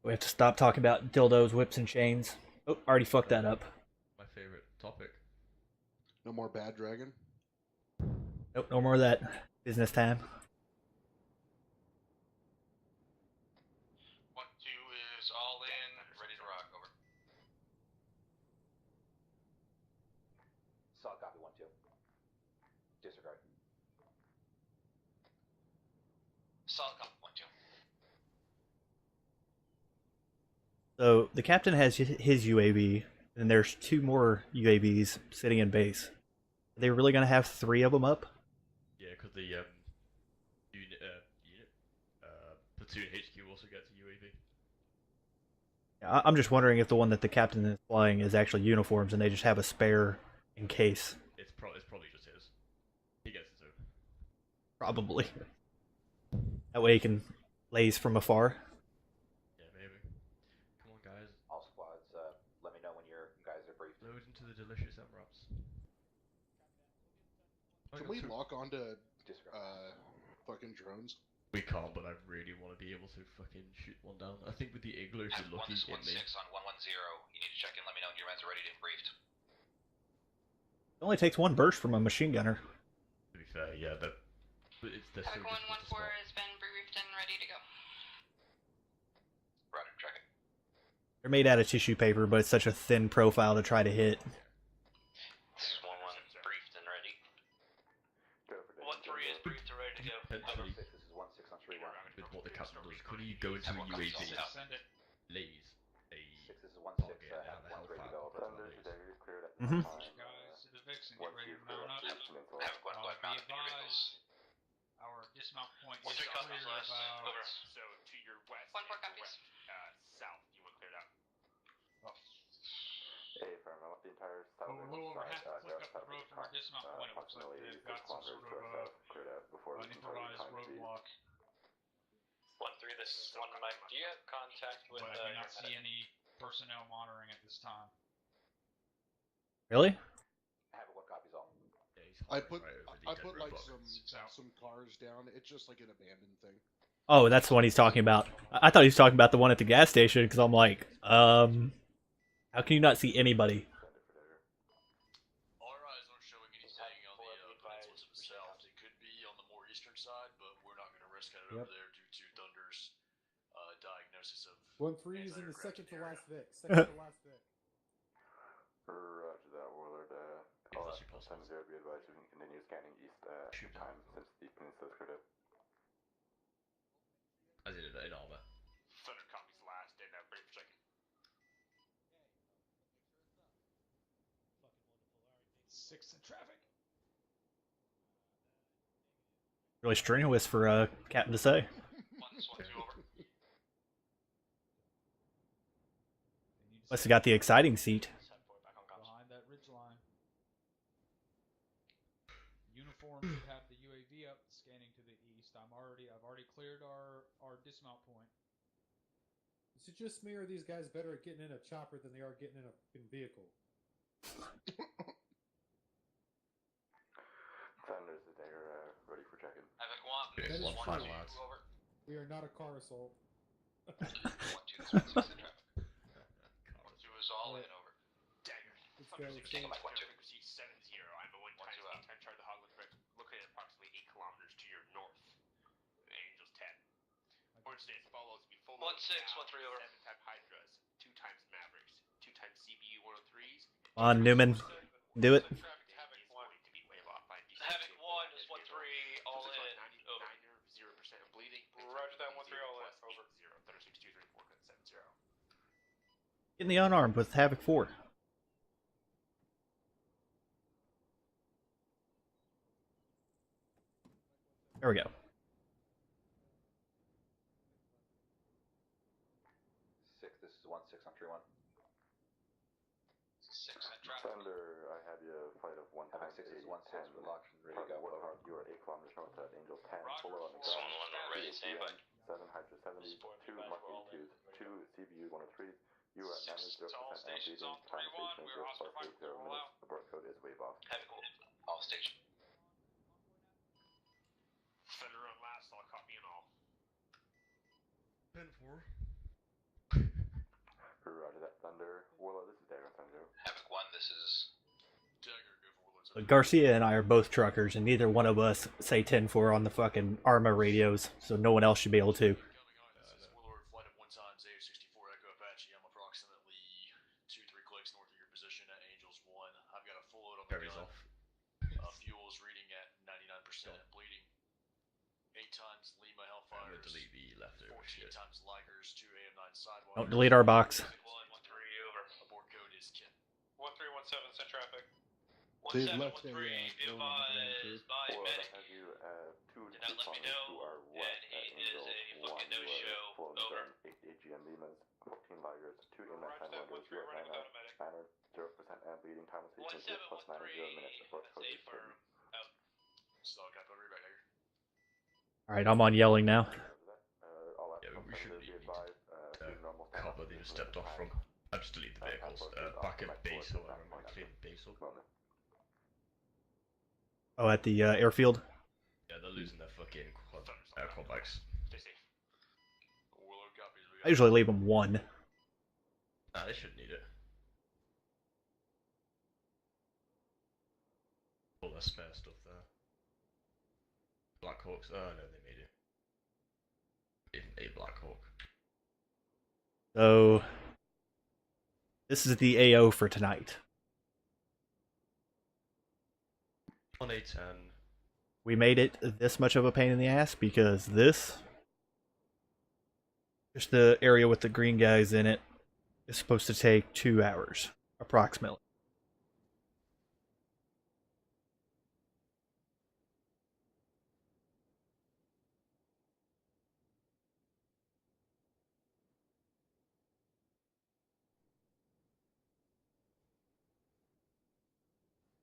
We have to stop talking about dildos, whips, and chains. Oh, already fucked that up. My favorite topic. No more bad dragon. Nope, no more of that. Business time. 1-2 is all in, ready to rock. Over. Solid copy. 1-2. Disregard. Solid copy. 1-2. So the captain has his UAV, and there's 2 more UAVs sitting in base. Are they really gonna have 3 of them up? Yeah, because the platoon HQ also gets a UAV. I'm just wondering if the one that the captain is flying is actually uniforms, and they just have a spare in case. It's probably just his. He gets it too. Probably. That way he can laze from afar. Yeah, maybe. Come on, guys. All squads, let me know when you guys are briefed. Load into the delicious MRAPs. Can we lock onto Disregard. fucking drones? We can't, but I really want to be able to fucking shoot one down. I think with the igloo, if you're lucky, it may. 1-6 on 110. You need to check in. Let me know when your men's are ready to be briefed. It only takes 1 burst from a machine gunner. To be fair, yeah, but it's they're so Havoc difficult to 114 spot. has been briefed and ready to go. Roger, check it. They're made out of tissue paper, but it's such a thin profile to try to hit. This is 1-1 briefed and ready. 1-3 is briefed and ready to go. Potentially, This is 1-6 on 3-1. with what the captain does, could he go into a UAV, Send it. lays a 6 is 1-6, target out of the 1 ready to hellfire? go. Over. Mhm. Guys, the Vixen, get ready to mount up. Havoc 1, go ahead, Be mount up your vehicles. advised, our dismount point is 1-3 clear copies last. about... Over. So to your west. 1-4 copies. South, you want cleared out. We're a little over half a click up the road from our dismount point. It looks like they've got some sort of an improvised roadblock. 1-3, this is 1 Mike. Do you have contact with But I do not see any personnel monitoring at this time. Really? Havoc 1 copies all. Yeah, he's I hovering put right over the I dead put like roadblock. some cars down. It's just like an abandoned thing. Oh, that's the one he's talking about. I thought he was talking about the one at the gas station, because I'm like, how can you not see anybody? Our eyes aren't showing anything on the peninsulas themselves. It could be on the more eastern side, but we're not going to risk heading over there due to Thunder's diagnosis of 1-3 is in the second to last Vic. Second to last Vic. Roger that, Warlord. If that's your possible. 0, be advised you can continue scanning east Shoot time since the peninsula is cleared up. As in armor. Thunder copies last and ready for checking. 6 in traffic. Really strenuous for a captain to say. 1-2 over. Must have got the exciting seat. Behind that ridge line. Uniform should have the UAV up, scanning to the east. I've already cleared our dismount point. Is it just me or are these guys better at getting in a chopper than they are getting in a fucking vehicle? Thunder's the dagger, ready for check-in. Havoc 1, That is 1-2 fine. over. We are not a car assault. 1-2, this 1-6 in traffic. 1-2 is all in over. Dagger. Let's Thunder go, 6 let's go. Mike 1-2. Received 7-0. I'm a 1 times 10 chart the hog located approximately 8 kilometers to your north. Angels 10. Orange State follows me full 1-6, 1-3 over. 7 type Hydras, 2 times Mavericks, 2 times CBU 103s. On Newman, do it. Traffic, Havoc 1. To be wave off by Havoc 1 is 1-3, all in. Over. 0% of bleeding. Roger that, 1-3 all in. Over. 0. Thunder 6 2 3 4 7 0. In the unarmed with Havoc 4. There we go. 6, this is 1-6 on 3-1. 6 in traffic. Thunder, I have you a flight of 1 Havoc times 6 is 8, 1-6 with options ready to Target go. Warthog, Over. you are 8 kilometers north at Angel 10, Roger. full on the Someone ground. on ready, standby. 7 Hydra 70, 2 Mark 82s, 2 CBU 103s. You are at 6 to all 90% stations bleeding. on Time 3-1. station We is are Oscar 5 0 roll minutes. out. Abort code is wave off. Havoc 1, all station. Thunder on last, I'll copy and all. Pen 4. Thunder. Warlord, this is Dagger Thunder. Havoc 1, this is... Dagger, go for Warlords. Garcia and I are both truckers, and neither one of us say 10-4 on the fucking Arma radios, so no one else should be able to. This is Warlord flight of 1 times Zeus 64 Echo Apache. I'm approximately 2-3 clicks north of your position at Angels 1. I've got a full load on the Carries gun. off. Fuel's reading at 99% bleeding. 8 times Lima I'm Hellfires. gonna delete the leftover 14 shit. times Ligers, 2 AM9 Sidewalkers. Don't delete our box. 1-3 over. Abort code is Kit. 1317, send traffic. They 1713, left a, be drone on the ground, too. advised by Warlord, medic. I have you, two Did not let me responders know, to our and west he at is Angel a 1, fucking you are no-show. full Over. 8 AGM Limas, 14 Ligers, 2 Roger inlet time that, wonders, 1-3 running without a medic. Banner, 0% and bleeding time will sequence is plus 90 minutes. Abort That's code a is firm. Out. Solid copy, read back, Dagger. Alright, I'm on yelling now. All Yeah, out we shouldn't be need advised, normal copper they just stepped off from. I just delete the vehicles. Back at base, however, I'm gonna clean the base up. Oh, at the airfield? Yeah, they're losing their fucking quad bikes. Warlord copies. We got I usually leave them one. Nah, they shouldn't need it. All their spare stuff there. Black Hawks. Oh no, they made it. Even a Black Hawk. So, this is the AO for tonight. On A10. We made it this much of a pain in the ass because this, just the area with the green guys in it, is supposed to take 2 hours, approximately.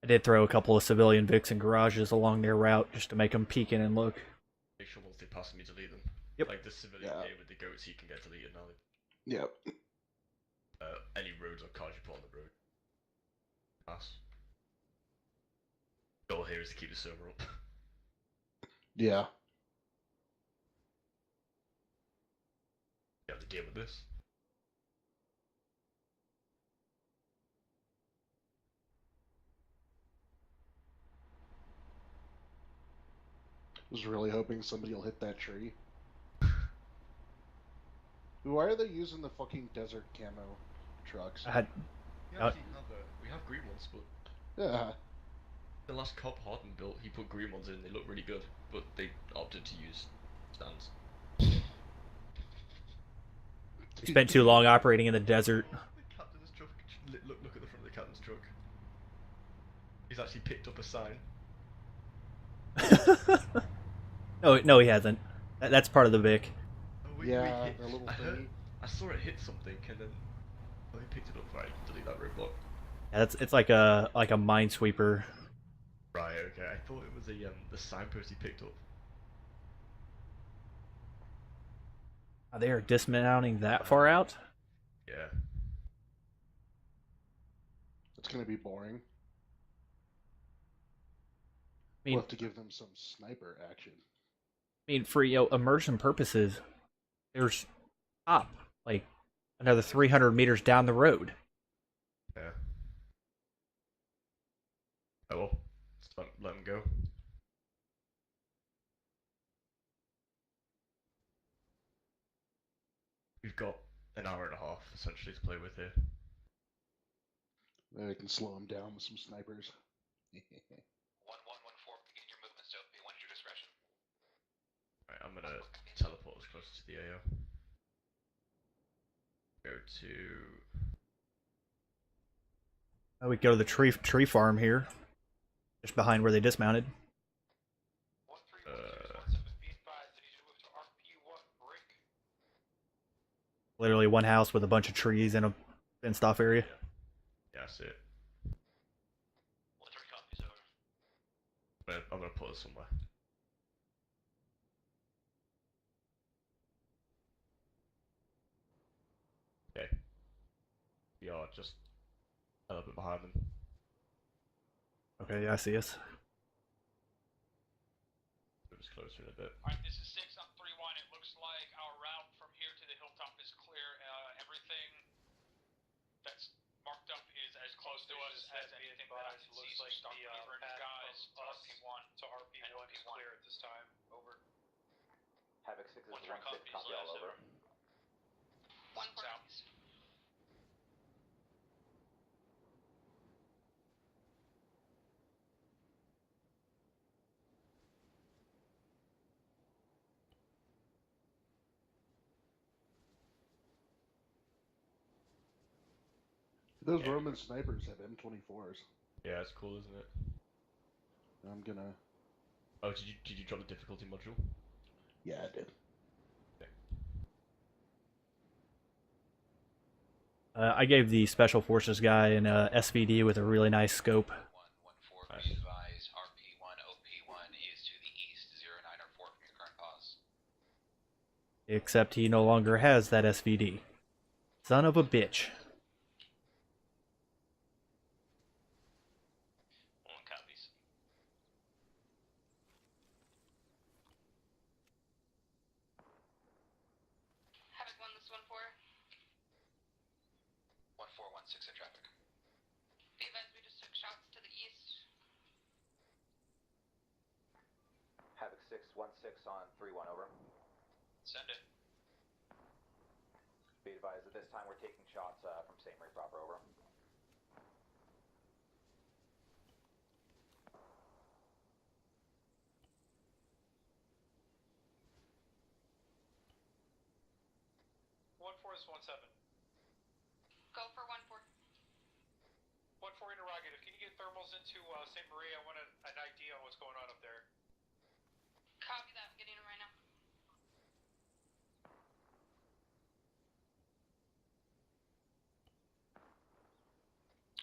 I did throw a couple of civilian Vics in garages along their route just to make them peek in and look. Make sure once they pass me, delete them. Yep. Like this civilian Yeah. here with the goats, he can get deleted now. Yep. Any roads or cars you put on the road. Pass. Goal here is to keep the server up. Yeah. You have to deal with this. Was really hoping somebody will hit that tree. Why are they using the fucking desert camo trucks? I had, We actually we have green ones, but Yeah. the last cop Harden built, he put green ones in. They look really good, but they opted to use stands. spent too long operating in the desert. The captain's truck. Look at the front of the captain's truck. He's actually picked up a sign. No, he hasn't. That's part of the Vic. Oh, Yeah, hit, the little I heard, thingy. I saw it hit something, and then he picked it up. Right, delete that roadblock. Yeah, it's like a minesweeper. Right, okay. I thought it was the signpost he picked up. They are dismounting that far out? Yeah. It's gonna be boring. I mean, We'll have to give them some sniper action. for immersion purposes, there's top like another 300 meters down the road. Yeah. Oh well. Just let him go. We've got an hour and a half essentially to play with here. Maybe I can slow them down with some snipers. 1114, begin your movement, so be one at your discretion. Right, I'm gonna teleport as close to the AO. Go to. We go to the tree farm here, just behind where they dismounted. 1317, be advised, I need you to move to RP1 brick. Literally one house with a bunch of trees and a fenced off area. Yeah, that's it. 1-3 copies, over. I'm gonna put it somewhere. Okay. We are just a little bit behind them. Okay, yeah, I see us. Move us closer in a bit. Alright, this is 6 on 3-1. It looks like our route from here to the hilltop is clear. Everything that's marked up is as close to us as anything that I can see. So start delivering guys to RP1. To RP1 is clear at this time. Over. Havoc 6 is 1-6, copies, copy all over. 1 out. Those Roman snipers have M24s. Yeah, it's cool, isn't it? I'm gonna. Oh, did you drop the difficulty module? Yeah, I did. I gave the Special Forces guy an SVD with a really nice scope. 1-4, be advised, RP1, OP1 is to the east, 09 or 4 from your current pause. Except he no longer has that SVD. Son of a bitch. 1 copies. Havoc 1, this is 1-4. 1-4-1-6 in traffic. Be advised, we just took shots to the east. Havoc 6, 1-6 on 3-1, over. Send it. Be advised, at this time we're taking shots from St. Marie proper, over. Is 1-7. Go for 1-4. 1-4 interrogative. Can you get thermals into St. Marie? I want an idea on what's going on up there. Copy that. I'm getting it right now.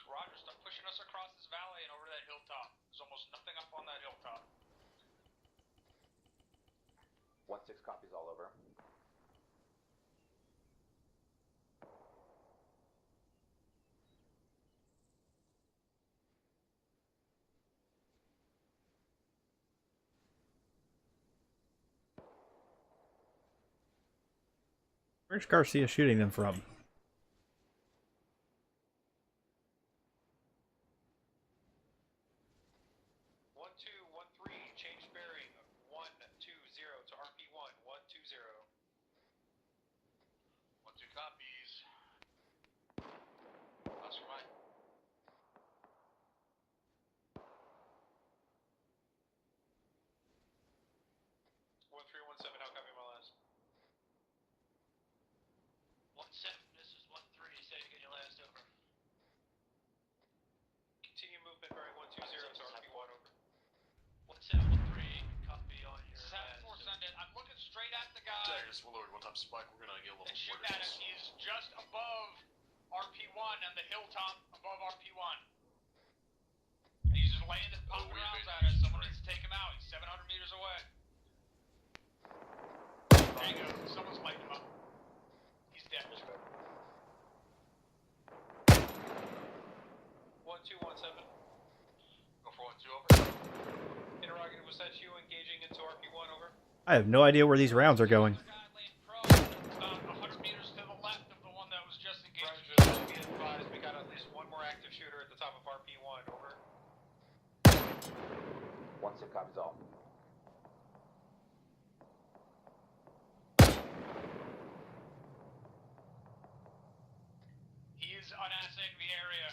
Roger, start pushing us across this valley and over that hilltop. There's almost nothing up on that hilltop. 1-6 copies all over. Where's Garcia shooting them from? 1-2-1-3, change bearing. 1-2-0 to RP1. 1-2-0. 1-2 copies. That's for mine. 1-3-1-7, how copy my last? 1-7, this is 1-3, say to get your last over. Continue movement bearing 1-2-0 to RP1, over. 1-7-1-3, copy on your last. 7-4, send it. I'm looking straight at the guy. Tigers, Willard, 1-time spike, we're gonna get a little And more shoot at him. He's just above RP1 on the hilltop above RP1. And he's just laying the popping rounds at us. Someone needs to take him out. He's 700 meters away. There you go. Someone's lighting him up. He's dead. 1-2-1-7. Go for 1-2, over. Interrogative, was that you engaging into RP1, over? I have no idea where these rounds are going. Guy laying prone, about 100 meters to the left of the one that was just engaged. Roger, be advised, we got at least one more active shooter at the top of RP1, over. 1-6 copies all. He is unassaying the area.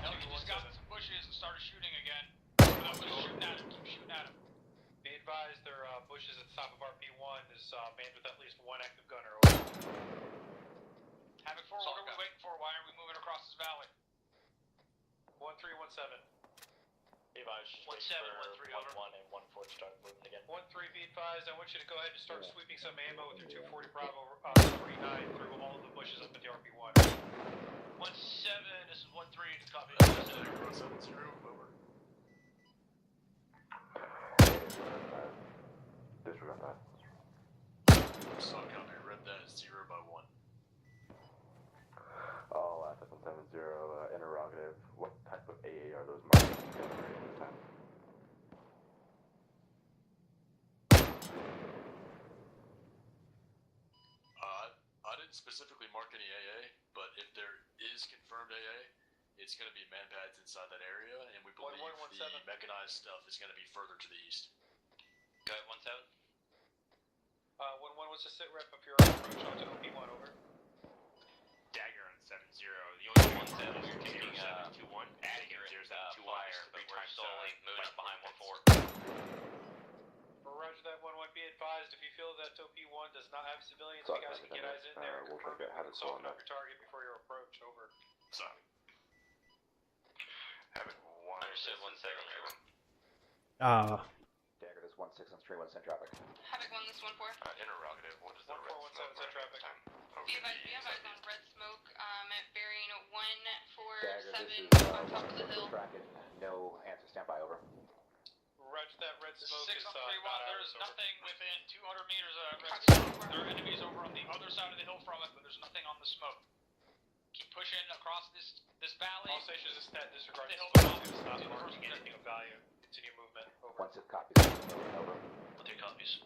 No, he just got in some bushes and started shooting again. I was shooting at him, keep shooting at him. Be advised, their bushes at the top of RP1 is manned with at least one active gunner, over. Havoc 4, what are we waiting for? Why aren't we moving across this valley? 1-3-1-7. Be advised, just wait for 1-1 and 1-4 to start moving again. 1-3, be advised, I want you to go ahead and start sweeping some ammo with your 240 Bravo 49 through all of the bushes up at the RP1. 1-7, this is 1-3 to copy. 7-0, over. Disregard that. Suck out there, read that 0 by 1. All SS-170, interrogative. What type of AA are those markings at this time? any AA, but if there is confirmed AA, it's going to be man pads inside that area, and we believe the mechanized stuff is going to be further to the east. Go ahead, 1-7. 1-1, what's the sit rep of your approach onto OP1, over? Dagger on 7-0. The only 1-7, one you're taking 7-2-1. accurate 0-7-2-1 fire, is 3 times slowly moving up behind 1-4. Roger that, 1-1, be advised, if you feel that OP1 does not have civilians, Sorry, you guys can get eyes in there and we'll confirm take it. it. Have it Soften cool up your target before your approach, over. Sorry. Havoc 1. Understood, 1-7. Dagger, this 1-6 on 3-1 send traffic. Havoc 1, this 1-4. Interrogative. What is the 1-4-1-7 send traffic. Be advised on red smoke at bearing 147 Dagger, this is on top of the hill. tracking. No answer, stand by, over. Roger that, red smoke 6 is on 3-1, there's nothing within 200 meters of red Copy smoke. that. There are enemies over on the other side of the hill from it, but there's nothing on the smoke. Keep pushing across this valley. All stations is that disregard the hill is not marking anything of value. Continue movement, over. 1-6 copies, over. Okay, copies.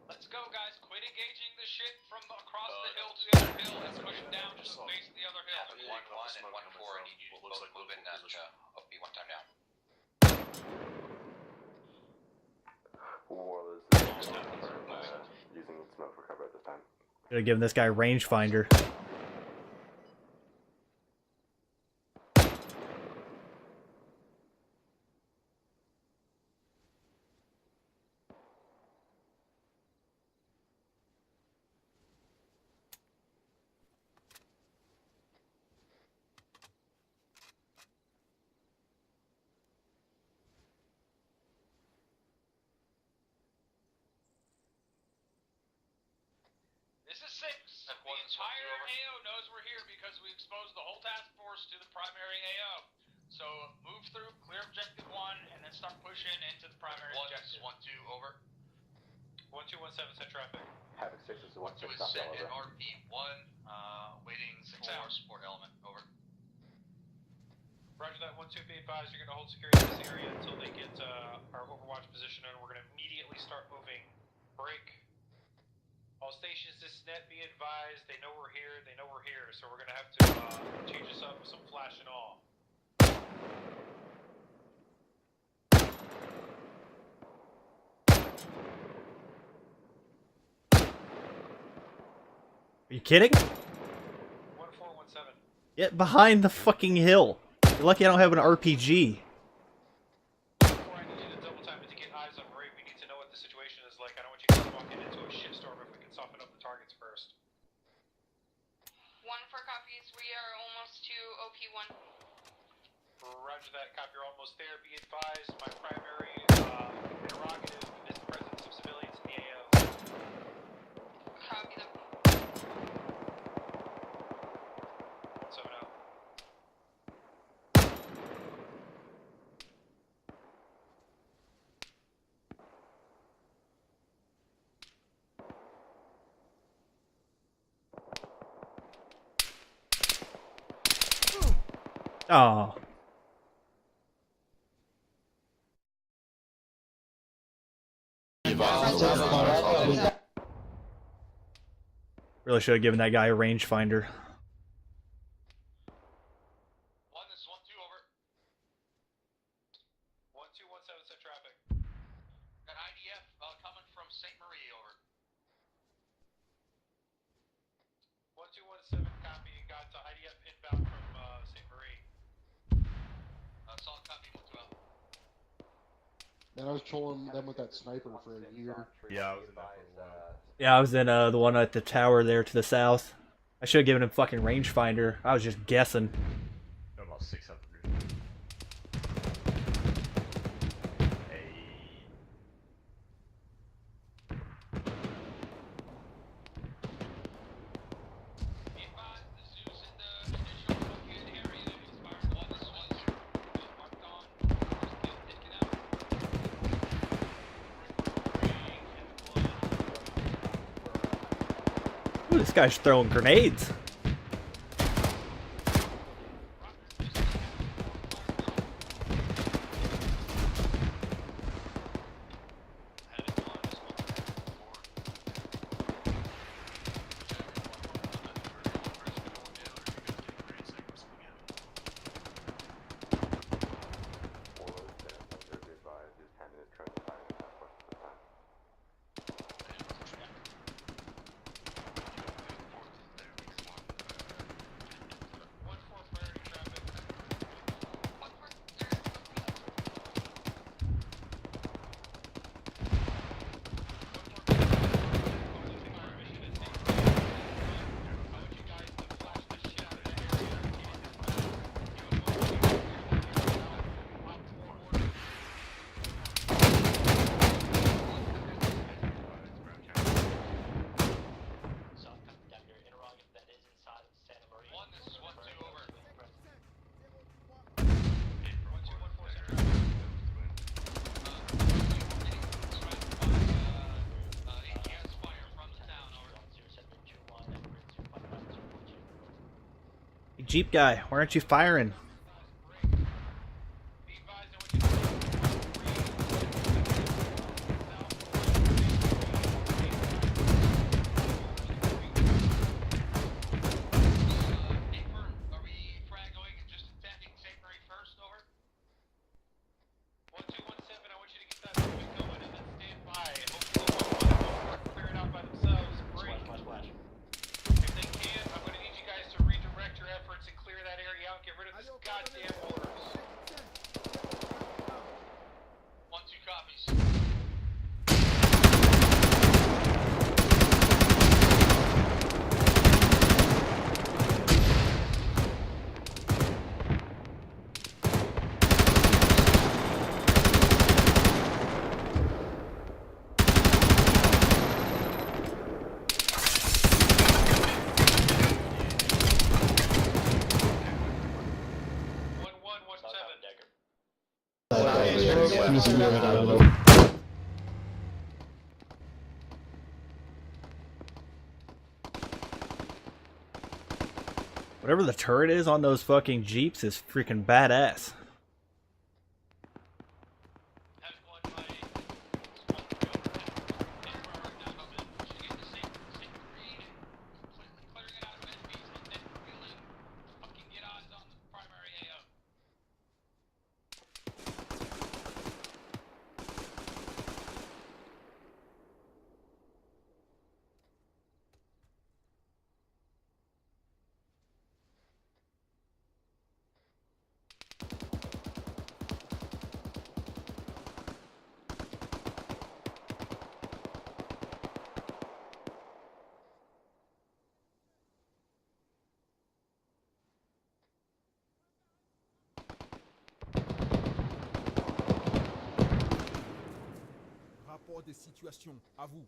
Let's go, guys. Quit engaging the shit from across the hill to the other hill. Let's push it down to the base of the other hill. 1-1 and 1-4, I need you to both move in that OP one time down. Warlords using smoke for cover at this time. Should have given this guy rangefinder. This is 6. The entire AO knows we're here because we exposed the whole task force to the primary AO. So move through, clear objective 1, and then start pushing into the primary objective. 1-2, over. 1217 send traffic. Havoc 6 is the 1-6 1-2 is stop, set at over. RP1, waiting for support element, over. Roger that, 1-2, be advised, you're going to hold security in this area until they get our overwatch position, and we're going to immediately start moving. Break. All stations, this is net, be advised, they know we're here, so we're going to have to change this up with some flash and all. Are you kidding? 1417. Get behind the fucking hill. You're lucky I don't have an RPG. Before I need you to double time it to get eyes on Ray, we need to know what the situation is like. I don't want you guys walking into a shitstorm if we can soften up the targets first. 1-4 copies, we are almost to OP1. Roger that, copy, you're almost there. Be advised, my primary interrogative is the presence of civilians in the AO. Copy that. 170. Oh. Really should have given that guy a rangefinder. 1, this is 1-2, over. 1217, set traffic. Got IDF coming from St. Marie, over. 1217, copy, got IDF inbound from St. Marie. Solid copy, 1-2. And I was trolling them with that sniper for a year. Yeah, I was in that for a while. Yeah, I was in the one at the tower there to the south. I should have given him fucking rangefinder. I was just guessing. About 600. Hey. Be advised, the Zeus in the initial located area is firing 1, this is 1-2. Marked on. Just taken out. Ooh, this guy's throwing grenades. Jeep guy, why aren't you firing? Whatever the turret is on those fucking Jeeps is freaking badass. Rapport des situations, à vous.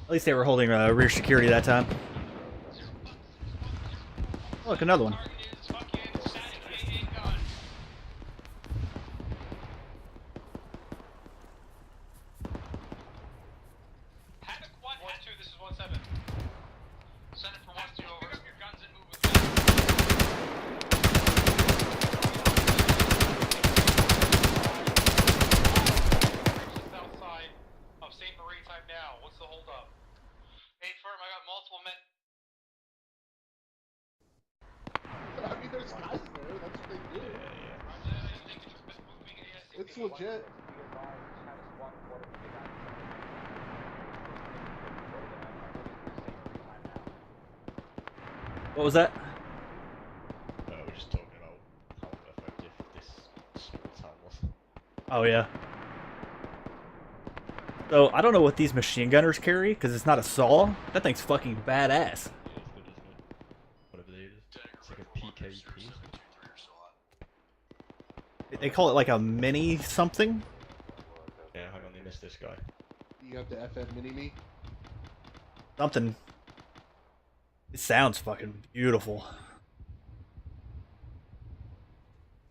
At least they were holding rear security that time. Oh, look, another one. It's legit. What was that? We're just talking about how effective this town was. Oh yeah. So I don't know what these machine gunners carry because it's not a saw. That thing's fucking badass. Yeah, it's good, isn't it? Whatever they use. It's like a PKP. They call it like a mini something. Yeah, hang on, they missed this guy. You have the FM mini-me? Something. It sounds fucking beautiful.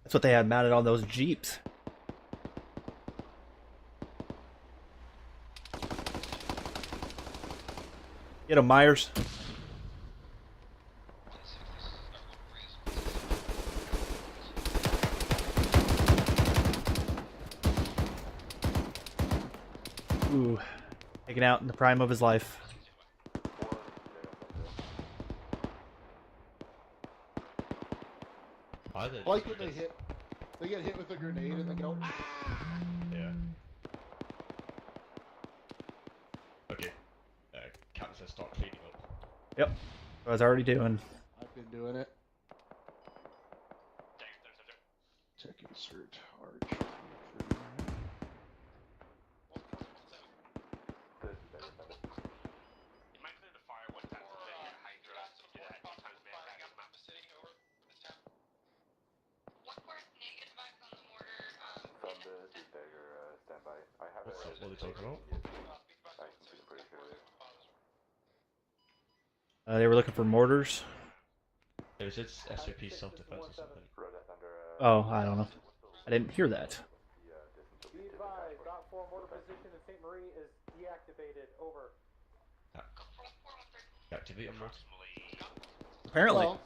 That's what they had mounted on those Jeeps. Get him, Myers. Ooh, taken out in the prime of his life. I like when they get hit with a grenade and they go, ah! Yeah. Okay. Captain says start cleaning up. Yep, I was already doing. I've been doing it. Tech insert, arch. You might clear the fire one time to make your hydra. So do that 2 times man back in the map. What were negative vibes on the mortar? Thunder, Dagger, standby. I have What's up? What are they talking about? I can see pretty clearly. They were looking for mortars. Is it SOP self-defense or something? Oh, I don't know. I didn't hear that. Be advised, Dot 4 mortar position in St. Marie is deactivated. Over. Activate them. Apparently. Well,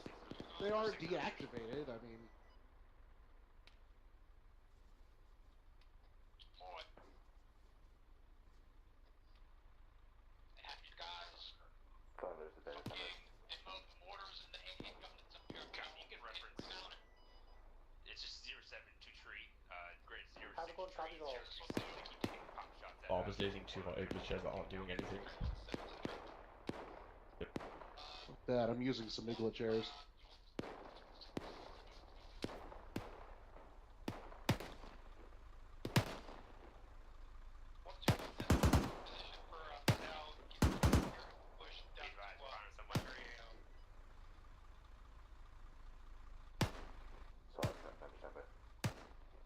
they are deactivated, I mean... Thunder's the data center. You can reference. It's just 072 tree. Grade 062 Have a close copy tree. roll. 067. They keep taking pop shots at Arbor's lasing 2 hot open chairs that aren't doing anything. With that, I'm using some Igla chairs.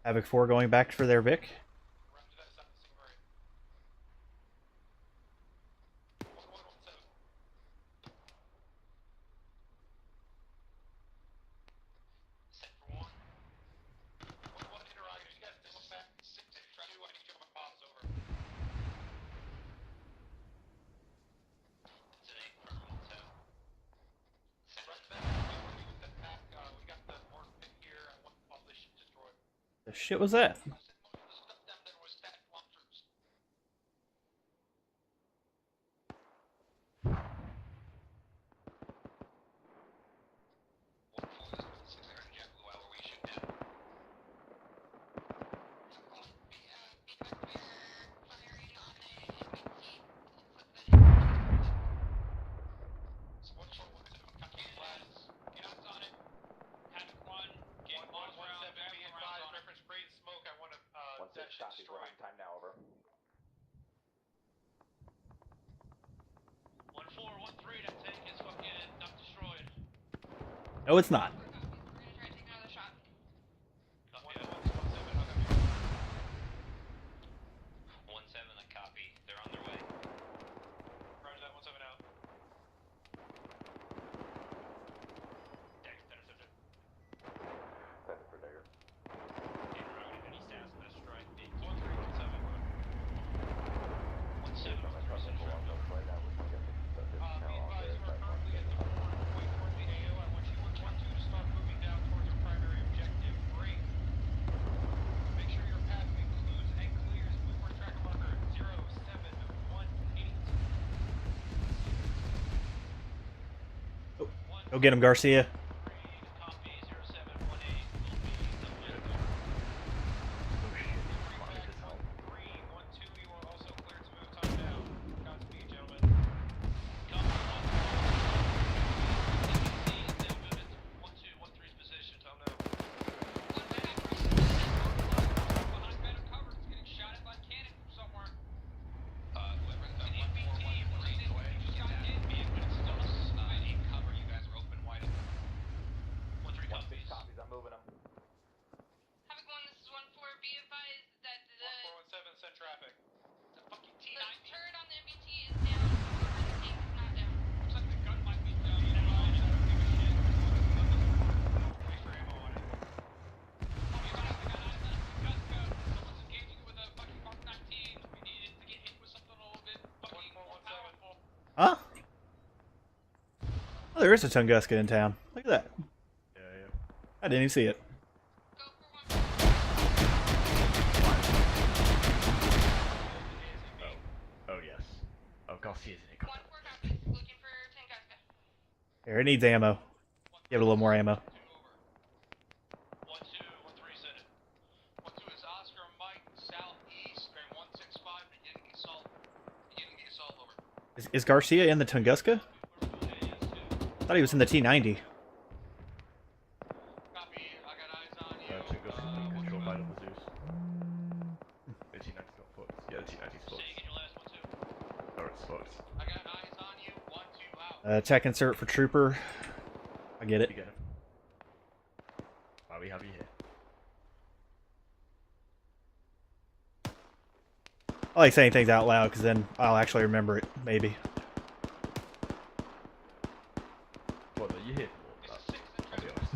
Havoc 4 going back for their Vic. The shit was that? Copy, we're on time now, over. 1413, that tank is fucking not destroyed. No, it's not. We're gonna try to take another shot. Copy that. 17, okay. 17, a copy. They're on their way. Roger that, 17 out. Dagger, center subject. Thunder for Dagger. Interrogative, any status on that strike? 1317. 17, crossing Right now, we're getting the Be now on advised, there. you are currently at the point towards the AO. I want you to start moving down towards your primary objective. Break. Make sure your path includes and clears movement track marker 0718. Go get him, Garcia. Copy 0718 will be subject. 1312, you are also cleared to move time down. Godspeed, gentlemen. Copy 1213's position, time now. Behind better cover, it's getting shot at by cannon from somewhere. Whoever An MBT, go ahead and just get that vehicle. It's still in cover. You guys are open wide open. there is a Tunguska in town. Look at that. Yeah. I didn't even see it. Oh yes. Oh, Garcia's in it. God. Looking for Tunguska. Here, it needs ammo. Give it a little more ammo. 1-2, 1-3, send it. 1-2 is Oscar Mike, southeast, bearing 165, beginning assault. Beginning the assault, over. Is Garcia in the Tunguska? I thought he was in the T90. Copy, I got eyes on you. Tunguska's being controlled by the Zeus. The T90's got fucked. Yeah, the T90's fucked. Say again your last 1-2. Oh, it's fucked. I got eyes on you, 1-2 out. Tech insert for Trooper. I get it. You get him. Why we have you here? I like saying things out loud because then I'll actually remember it, maybe. What, are you here for that? I'll be honest.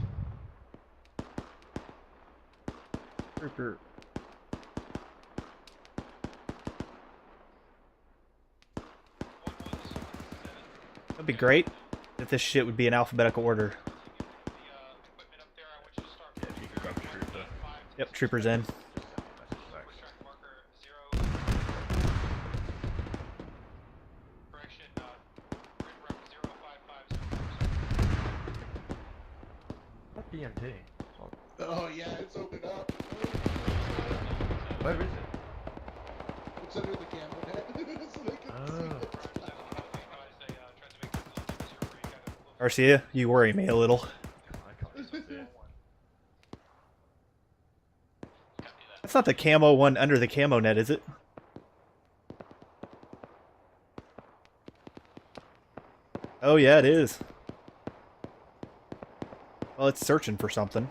Trooper. That'd be great if this shit would be in alphabetical order. Yeah, if you could grab Trooper. Yep, Trooper's in. What BMT? Oh yeah, it's opened up. Where is it? It's under the camera net. So they can see it. Garcia, you worry me a little. I can't see it. That's not the camo one under the camo net, is it? Oh yeah, it is. Well, it's searching for something.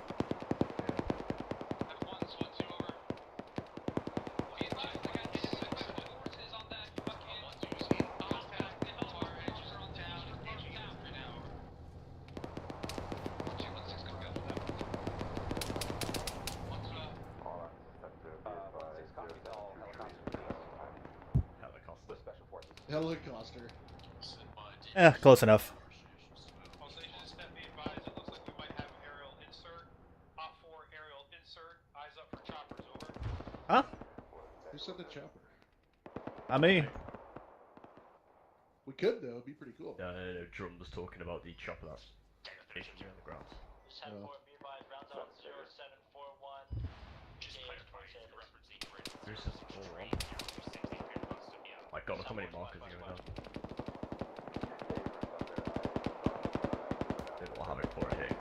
Helicopter. Eh, close enough. Huh? Who said the chopper? I mean, We could though. It'd be pretty cool. No, Drum was talking about the chopper that's stationary on the ground. There's just 4-1. My god, look how many markers are going down. They will have it for a hit.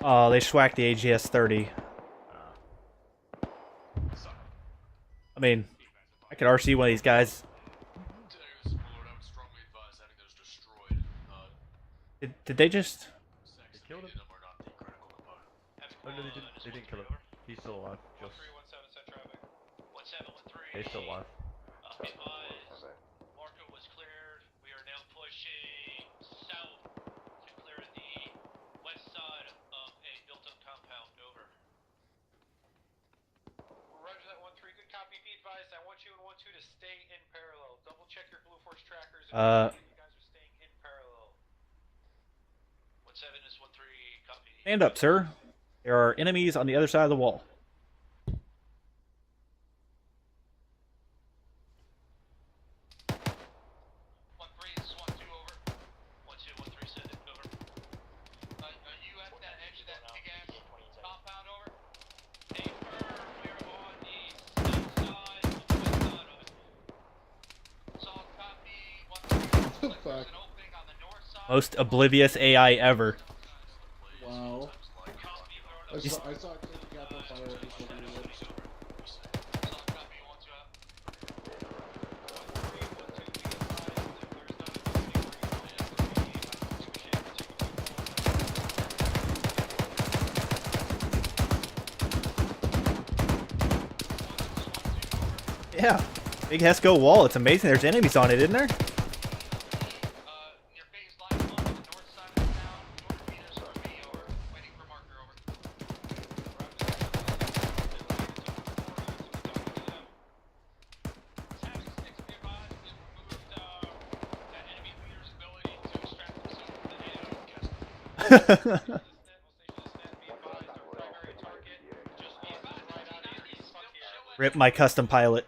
oh, they schwacked the AGS 30. I mean, I could RC one of these guys. Did they just? They killed him. Oh no, they didn't kill him. He's still alive. Just. He's still alive. Marco was cleared. We are now pushing south to clear the west side of a built-up compound. Over. Roger that 1-3. Good copy. Be advised. I want you and 1-2 to stay in parallel. Double check your Blue Force trackers. You guys are staying in parallel. 1-7 is 1-3. Copy. Stand up, sir. There are enemies on the other side of the wall. 1-3 is 1-2 over. 1-2, 1-3 send it over. Are you at that edge of that big ass compound over? Stay firm. We're on the south side, the west side of it. Solid copy. 1-3. There's an opening on the north side. Most oblivious AI ever. Wow. I saw it take the cap on fire. Yeah, big Hesco wall. It's amazing. There's enemies on it, isn't there? Rip my custom pilot.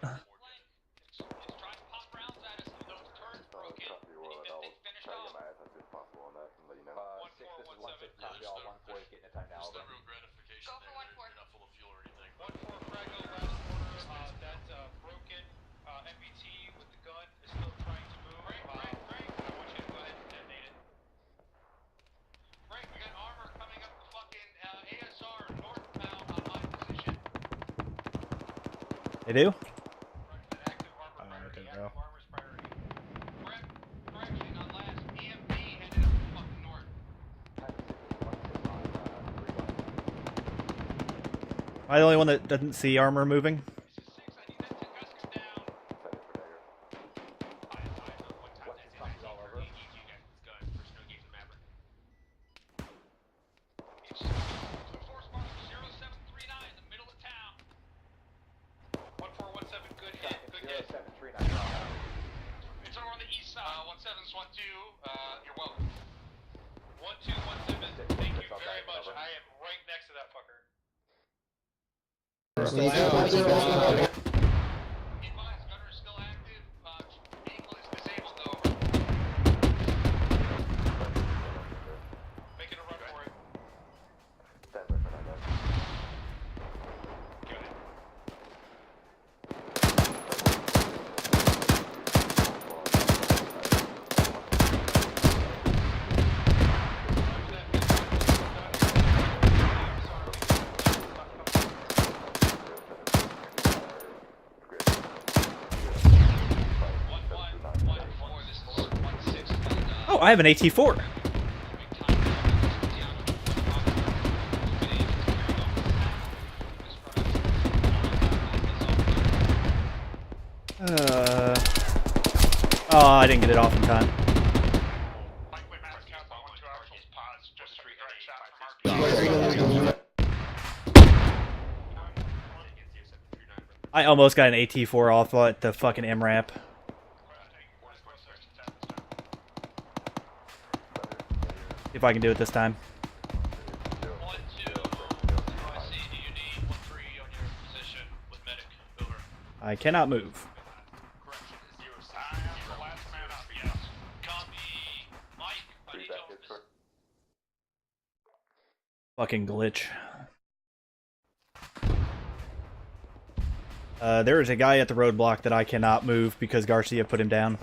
They do? I don't know. Am I the only one that doesn't see armor moving? You're welcome. 1217, thank you very much. I am right next to that fucker. Gunner is still active. Vehicle is disabled though. Making a run for it. Oh, I have an AT4. Oh, I didn't get it off in time. I almost got an AT4 off at the fucking MRAP. If I can do it this time. I cannot move. Fucking glitch. There is a guy at the roadblock that I cannot move because Garcia put him down.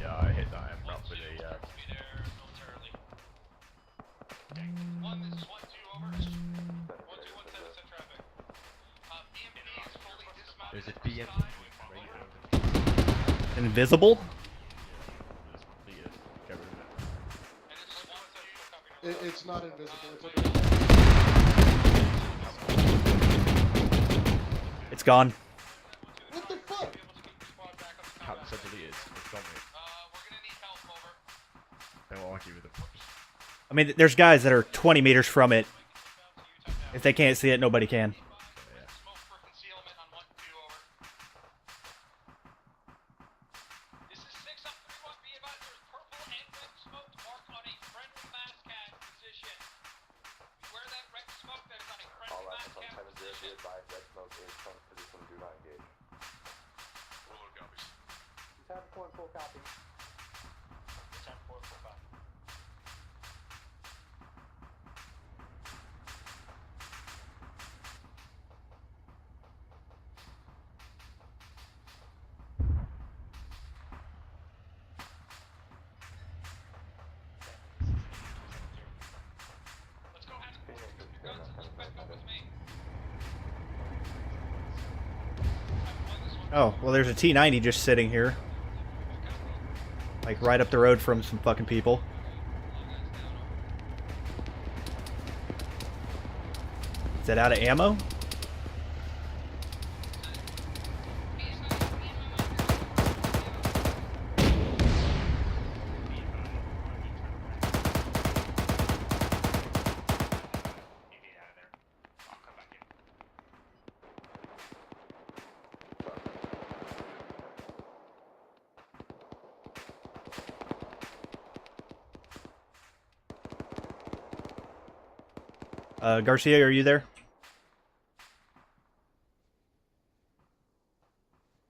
Yeah, I hit that MRAP with There's a BM Invisible? It's not invisible. It's gone. What the fuck? Captain said deleted. It's gone. Don't argue with them. I mean, there's guys that are 20 meters from it. If they can't see it, nobody can. Oh, well, there's a T-90 just sitting here. Like, right up the road from some fucking people. Is that out of ammo? Garcia, are you there?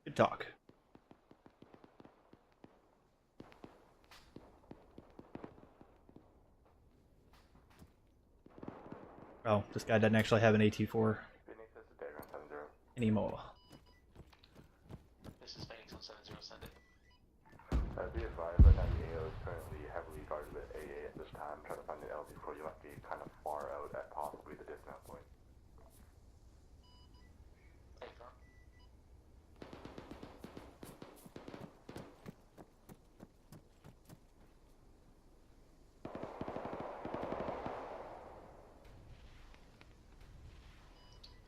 Good talk. Oh, this guy doesn't actually have an AT4 anymore. This is Phoenix on 70, send it. Be advised, right now the AO is currently heavily guarded with AA at this time. Trying to find the LT4, you might be kind of far out at possibly the dismount point. Hey, front.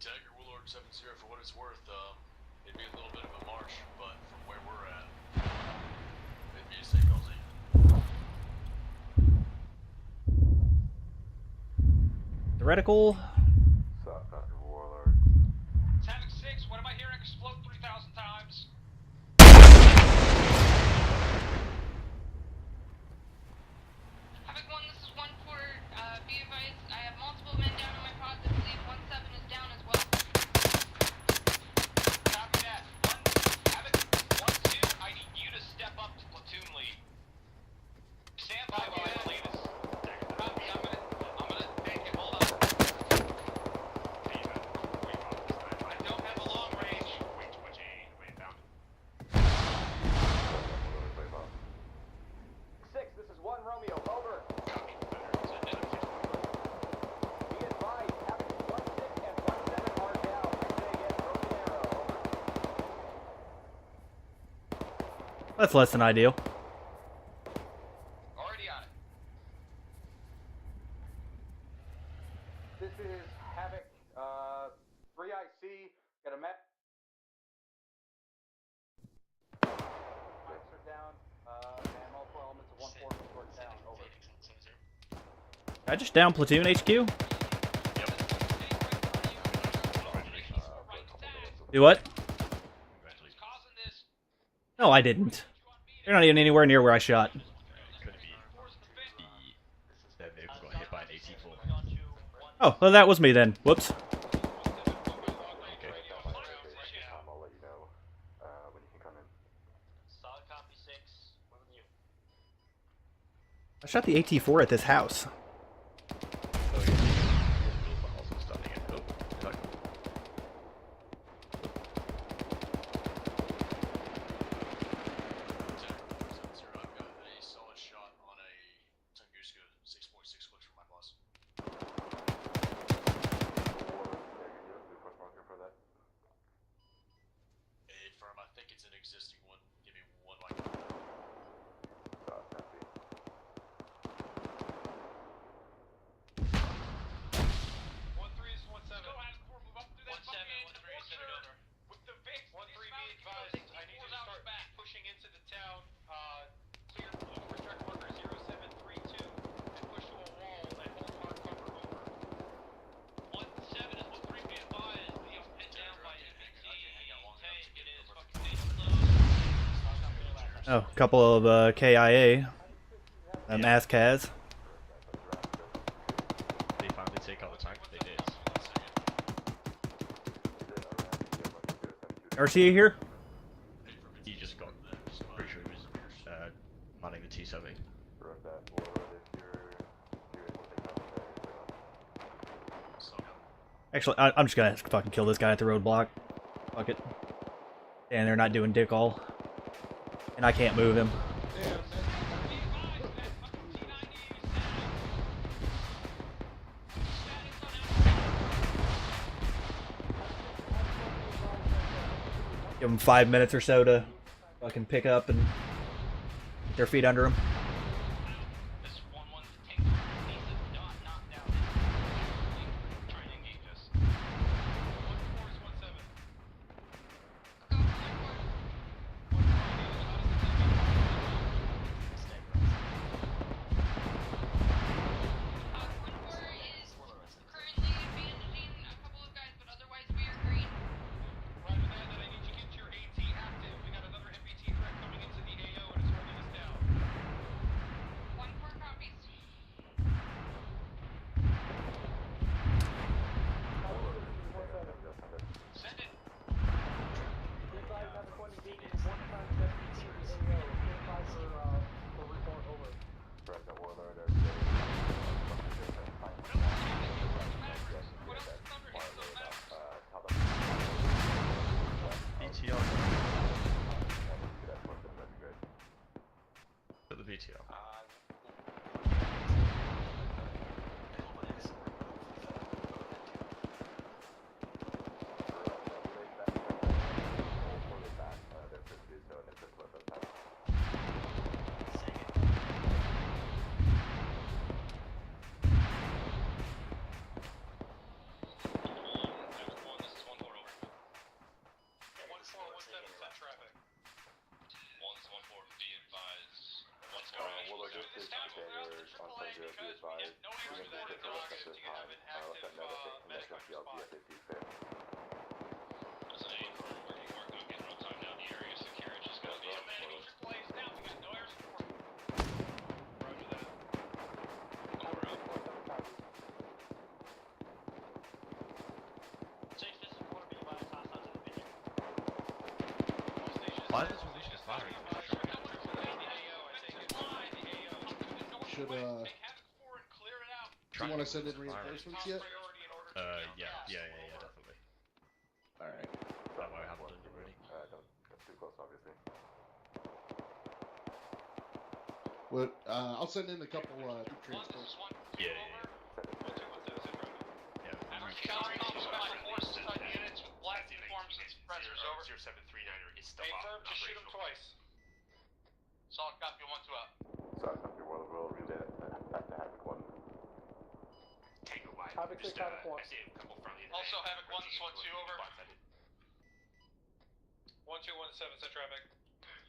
Tiger Warlord 70 for what it's worth, it'd be a little bit of a march, but from where we're at, it'd be a safe LZ. Theoretical. Sup, Dr. Warlord. Havoc 6, what am I hearing explode 3,000 times? Havoc 1, this is 1-4. Be advised, I have multiple men down on my pods. I believe 1-7 is down as well. Copy that. Havoc 1-2, I need you to step up to platoon lead. Stand by while I lead us. Copy, I'm gonna take it, hold on. I don't have a long range. Way too much AA in the way down. 6, this is 1 Romeo, over. Copy. Send it. Be advised, Havoc 1-6 and 1-7 are down. Say again, broken arrow, over. That's less than ideal. Already on it. This is Havoc, 3IC, got a met. Mics are down, and multiple elements of 1-4 are down, over. Phoenix on 70. I just down platoon HQ. Do what? Who's causing this? No, I didn't. They're not even anywhere near where I shot. Could be their vehicle got hit by an AT4. Oh, well, that was me then. Whoops. I'll let you know when you can come in. Solid copy 6, what with you? I shot the AT4 at this house. Oh, yeah. Also starting it. Oh, fuck. I've got a solid shot on a Tunguska 6.6 clicks from my boss. A firm, I think it's an existing one. Give me one like that. 1-3 is 1-7. Go ahead, move up through that 1-7, 1-3, send it over. With the Vic, 1-3, be advised, I need you to start pushing into the town, clear over track marker 0732, and push to a wall and hold hard cover over. 1-7 is 1-3, be advised, we are pinned down by MBT tank, it is fucking staying close. Oh, a couple of KIA. ASCAS. They finally take out the tank. They did. Garcia here? He just got there. Pretty sure he was manning the T7. Actually, I'm just gonna fucking kill this guy at the roadblock. Fuck it. And they're not doing dick all. And I can't move him. Give them 5 minutes or so to fucking pick up and get their feet under them. This 1-1 tank needs to not knock down trying to engage us. 1-4 is 1-7. Zero, be advised. No answer to that interrogation. Do you have an active medic on your spot? Listen, A firm, where you are going to get real time now. The area is secure. It's just going to be a man. Your place now. We got no air support. Roger that. Over out. Why is this position firing? Should do you want to send in reinforcements yet? Yeah, definitely. Alright. That way I haven't done it already. Don't too close, obviously. Well, I'll send in a couple troop transports. Yeah. Units with black uniforms and suppressors, over. 0739er is still A up. firm, just shoot them twice. Solid copy, 1-2 out. Sorry, Dr. World will relay back to Havoc 1. Tango wide. Havoc Just, 6, Havoc 1. I see a couple friendly in Also, the Havoc 1, this 1-2, over. 1217, set traffic.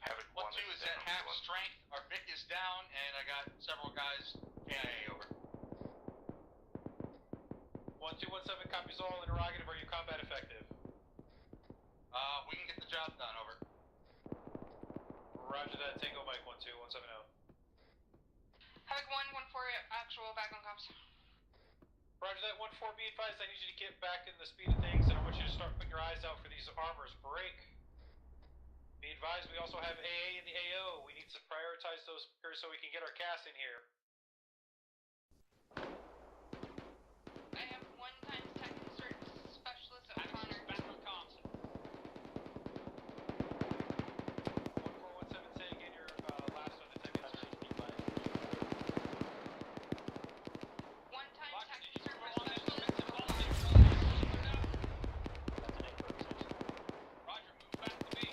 Havoc 1-2 is at half strength. Our Vic is down, and I got several guys KIA, over. 1217 copies all. Interrogative, are you combat effective? We can get the job done, over. Roger that. Tango Mike 12170. Havoc 114 actual back on comms. Roger that. 14, be advised. I need you to get back in the speed of things, and I want you to start putting your eyes out for these armors break. Be advised, we also have AA in the AO. We need to prioritize those so we can get our cast in here. I have 1 times tech insert specialist at Connor. Back on comms. 1417, say again your last on the tech insert. 1 times tech insert specialist at Connor. Roger, move back to B.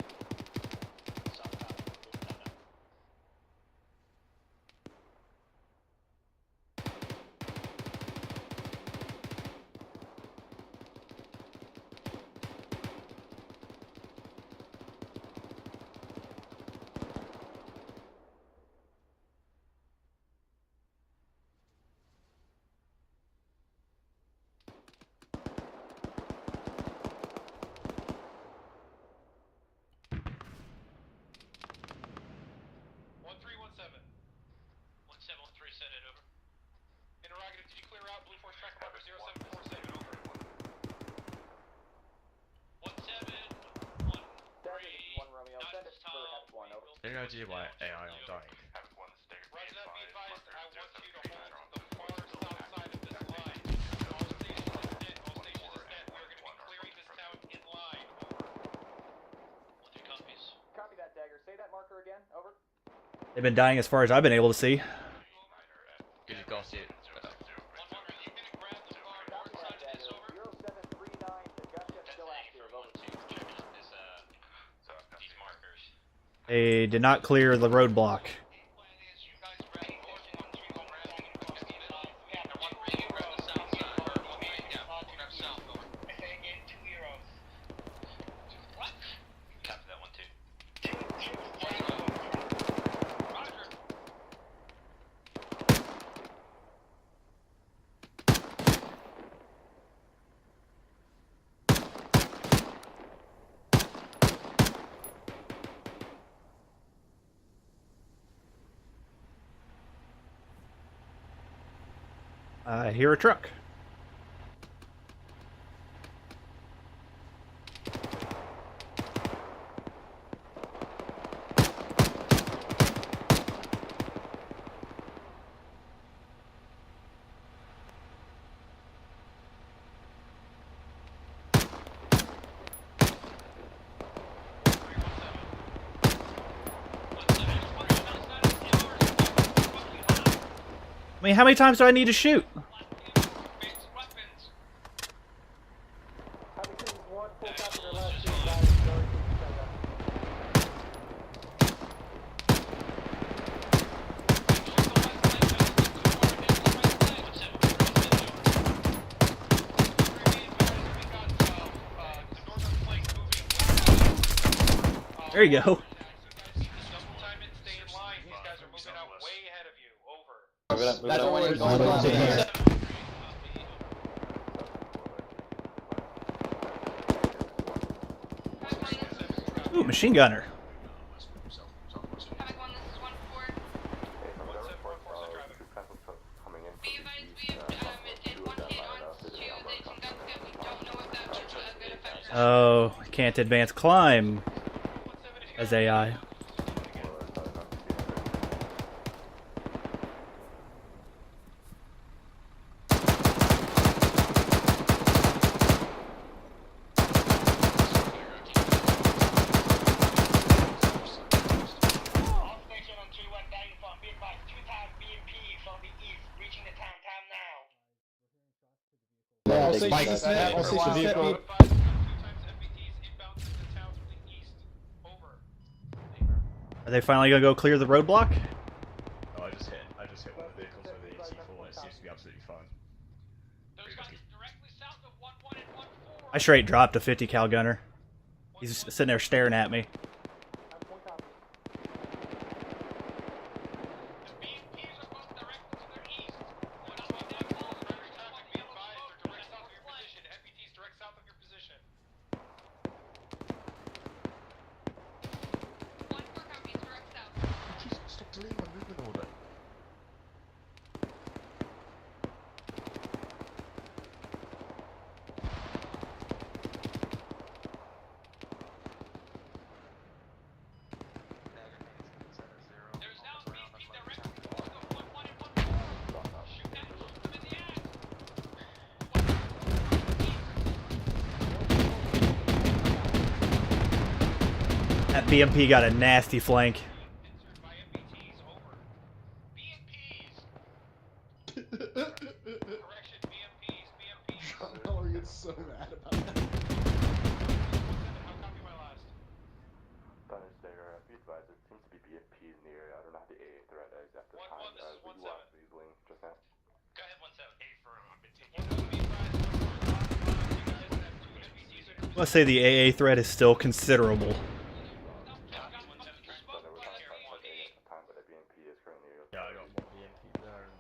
Send it over. Interrogative, did you clear out Blue Force tracker marker 0747? Over. 1713. 1 Romeo, send it for Havoc 1, over. Any idea why AI are dying? Havoc 1 is staggered. Roger that, be advised, I want you to hold the far south side of this line. All stations is net, all stations is net. We're going to be clearing this town in line. Over. 1-2 copies. Copy that, Dagger. Say that marker again, over. They've been dying as far as I've been able to see. Gigabyte Garcia. 1-1, are you going to grab the far north side of this, over? 0739, the gunship still active, over. 1-2, checking out these markers. They did not clear the roadblock. I hear a truck. I mean, how many times do I need to shoot? There you go. Ooh, machine gunner. Havoc 1, this is 1-4. Coming in Be advised, we have did one hit on 2 Zeus and Gunskip. We don't know if that was a good effect. Oh, can't advance climb as AI. All station on 3-1 dying from be advised 2,000 BMP from the east reaching the town now. All stations net, all stations net. Two times FBTs inbound to the town from the east. Over. Are they finally gonna go clear the roadblock? Oh, I just hit one of the vehicles with the C4 and it seems to be absolutely fine. Those guys directly south of 1-1 and 1-4. I straight dropped a 50 cal gunner. He's sitting there staring at me. The BMPs are both directly to their east. One up on that wall. Traffic be advised. They're direct south of your position. FBT's direct south of your position. 1-4 copies, direct south. Jesus, stop deleting my movement order. There's now a BMP directly north of 1-1 and 1-4. Shoot them in the ass. That BMP got a nasty flank. Answered by FBTs. Over. BMPs. Correction. BMPs. Dollar gets so mad about that. How copy my last? Thunderstorm, be advised, there seems to be BFPs in the area. I don't know how the AA threat is at this 1-1, time. this is We 1-7. lost Weaseling just now. Go ahead, 1-7. Hey, firm. I've been taking. Let's say the AA threat is still considerable. Yeah, I got one BMP there and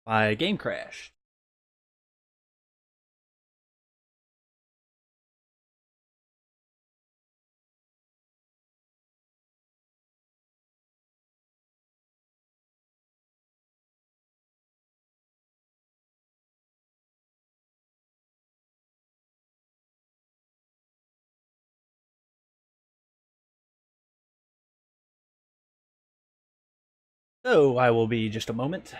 My game crashed. So I will be just a moment.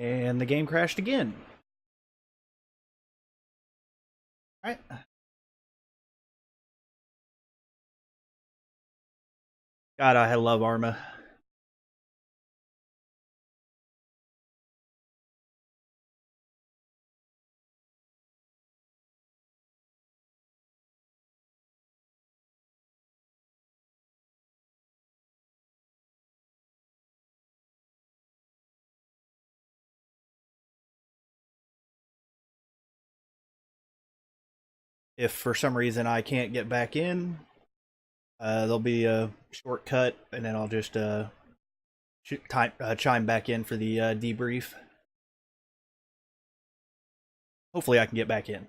And the game crashed again. Alright. God, I love Arma. If for some reason I can't get back in, there'll be a shortcut, and then I'll just chime back in for the debrief. Hopefully I can get back in.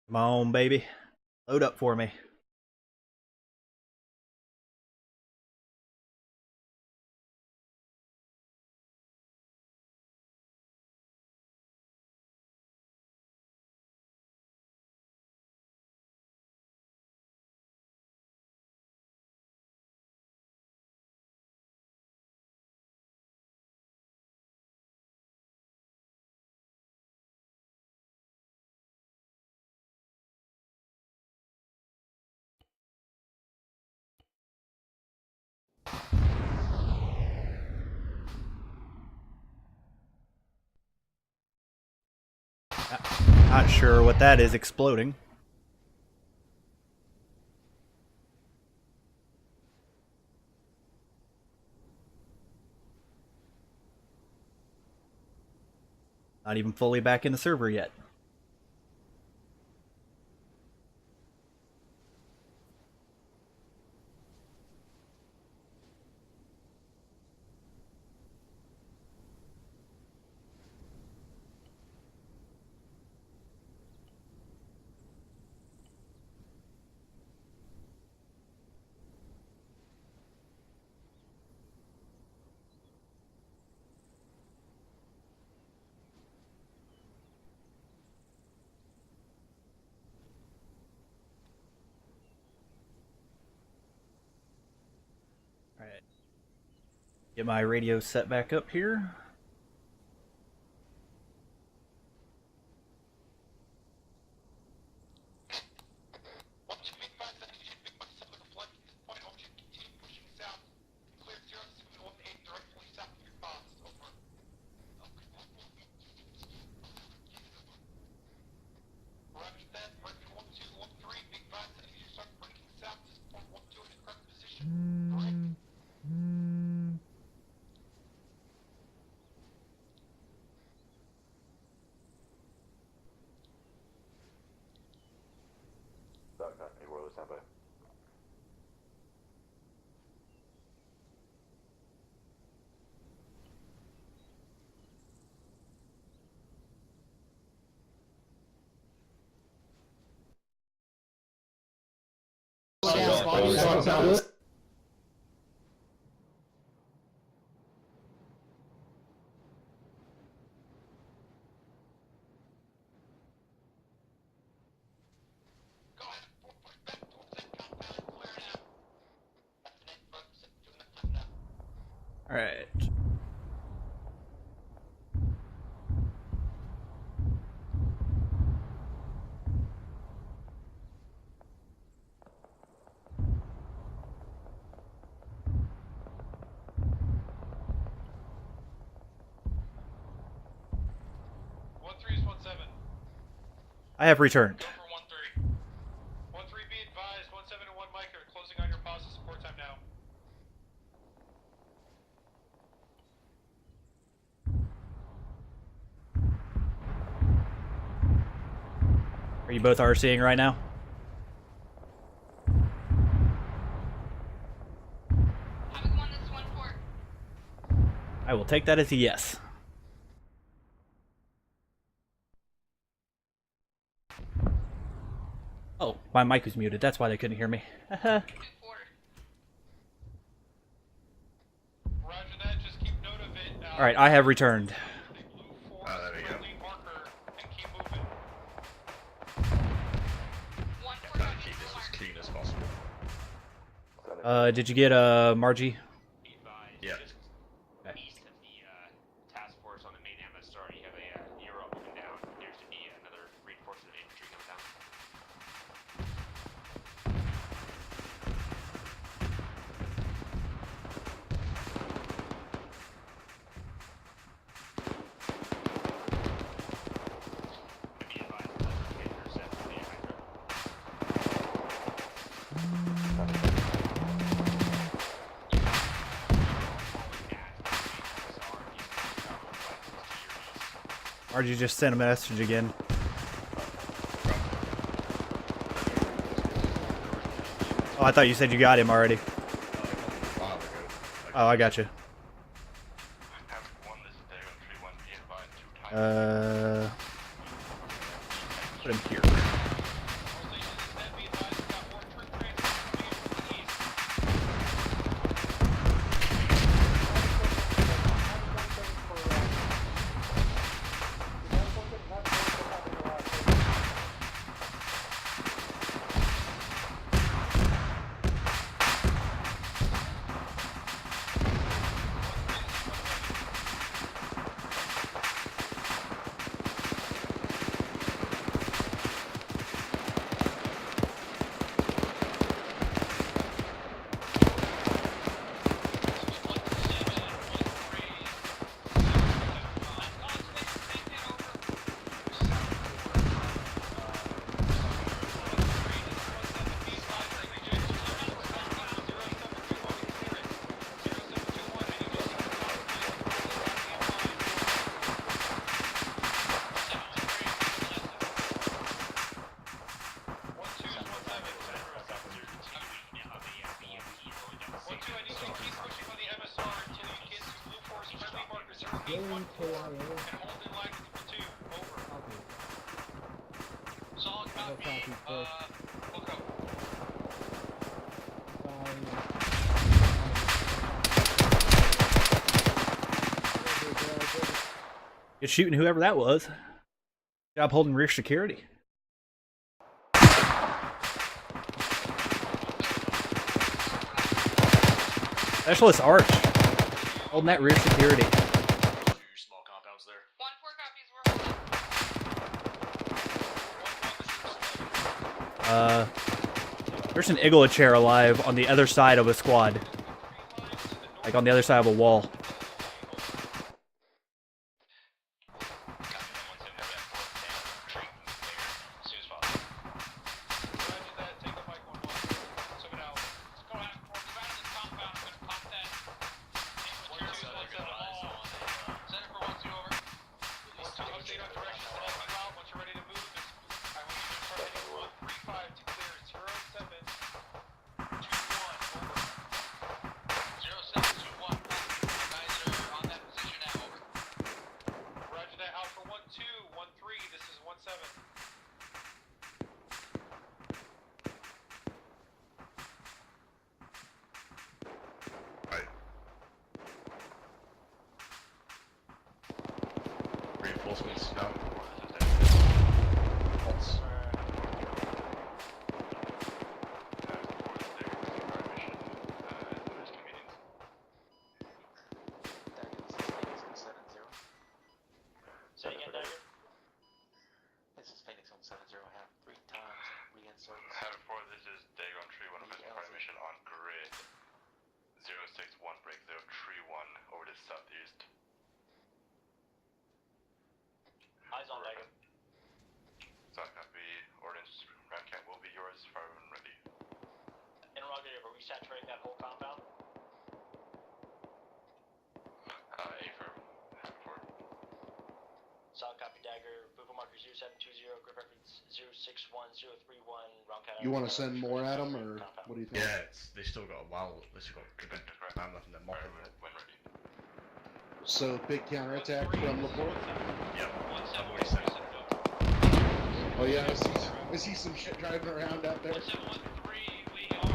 Come on, baby. Load up for me. Not sure what that is exploding. Not even fully back in the server yet. Alright. Get my radio set back up here. Alright. I have returned. Go for 1-3. 1-3, be advised. 1-7 and 1 Mike are closing on your pause to support time now. Are you both RCing right now? Havoc 1, this is 1-4. I will take that as a yes. Oh, my mic was muted. That's why they couldn't hear me. Roger that, just keep note of it. Alright, I have returned. There we go. Try to keep this as clean as possible. Did you get Margie? Yeah. East of the task force on the main MSR, you have a Euro moving down. Appears to be another reinforcement of infantry coming down. Be advised that the intercept from the Hydra. Margie just sent a message again. Oh, I thought you said you got him already. Oh, I got you. Put him here. Good shooting whoever that was. Good job holding rear security. Specialist Arch. Holding that rear security. Two small compounds there. 1-4 copies, we're There's an Igla chair alive on the other side of a squad. Like on the other side of a wall. Reinforcements now. is southeast. Eyes on Dagger. South copy. Orange round camp will be yours. Fire when ready. Interrogative, are we saturating that whole compound? Affirm. Solid copy, Dagger. Booper marker 0720, grip reference 061031, round count. You want to send more at them, or what do you think? Yeah, they still got a while. They still got a good time left in their mopping it. When ready. So, big counterattack from Laporte? Yep, I've already said it. Oh yeah, I see some shit driving around out there. 1713, we are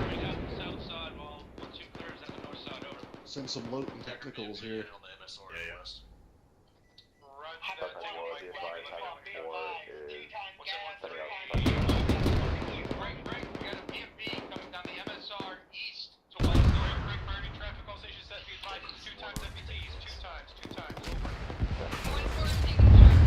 clearing out the south side while 12 clears out the north side, over. Send some Loten technicals here. On the MSR Yeah, yeah. west. Roger that. Break, we got a PFB coming down the MSR east to west. Break, burning traffic, all stations set, be advised, it's 2 times FPTs, 2 times, over. 1-4 taking charge.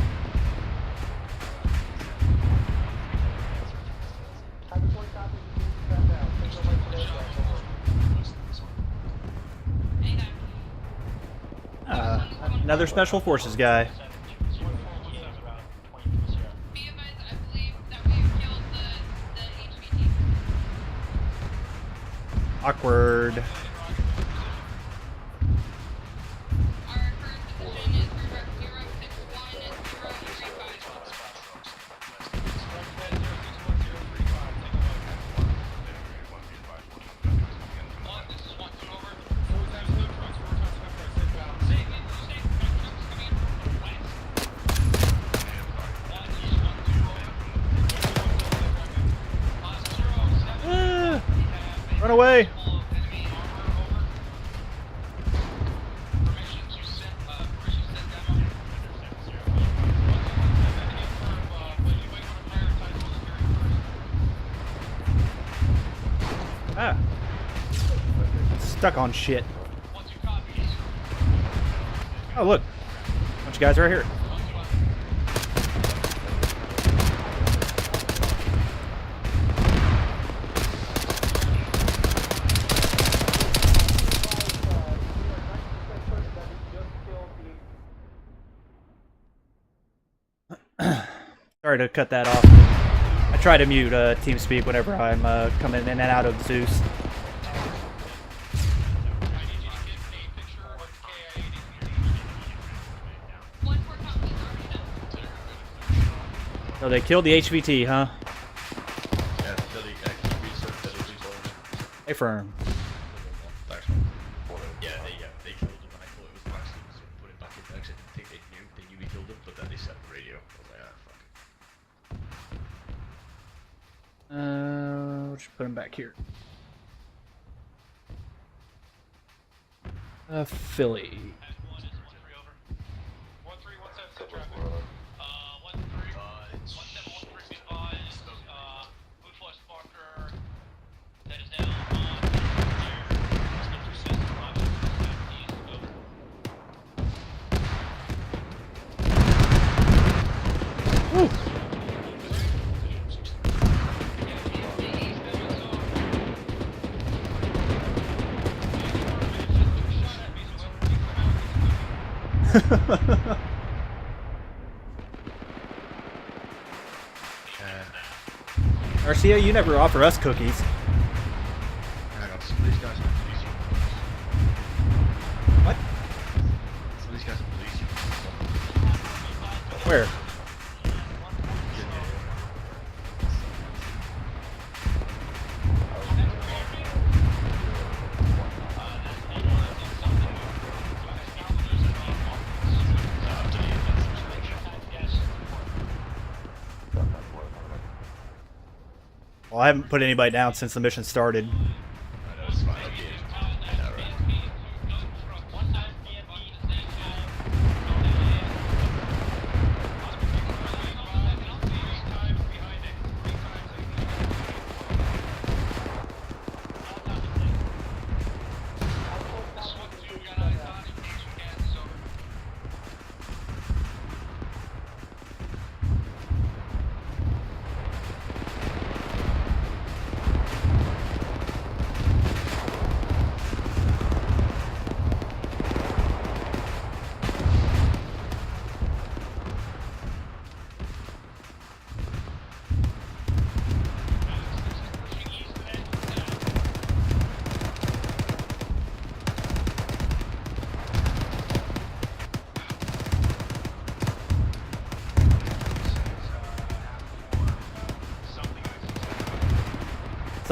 Anytime. Another special forces guy. Be advised, I believe that we've killed the HVT. Awkward. Our current position is for rep 061 and 035. This is 1 2 over. 4 times no trucks, 4 times contracts inbound. Say again, trucks coming in from the west. 1 is 1 2 over. 07. Run away. Enemy armor over. Permission to set demo. 1 2 1 7 confirm, but you might want to prioritize those carry first. Ah. Stuck on shit. 1 2 copies. Oh, look. Bunch of guys right here. Sorry to cut that off. I try to mute TeamSpeak whenever I'm coming in and out of Zeus. So they killed the HVT, huh? Yeah, Billy, Affirm. Yeah, they killed him, and I thought it was Black Sleep, so put it back in there, 'cause I didn't think they knew we killed him, but then they set the radio. I was like, ah, fuck. We'll just put him back here. Philly. 1 3 over. 1 3 1 7 set traffic. 1 3 1 7 1 3 be advised. Blue flush marker. That is down on here. Still 2 sets. Roger. East over. Woo. Garcia, you never offer us cookies. Hang on, some of these guys are police. What? Some of these guys are police. Where? Well, I haven't put anybody down since the mission started. I know, it's fine. I know, right?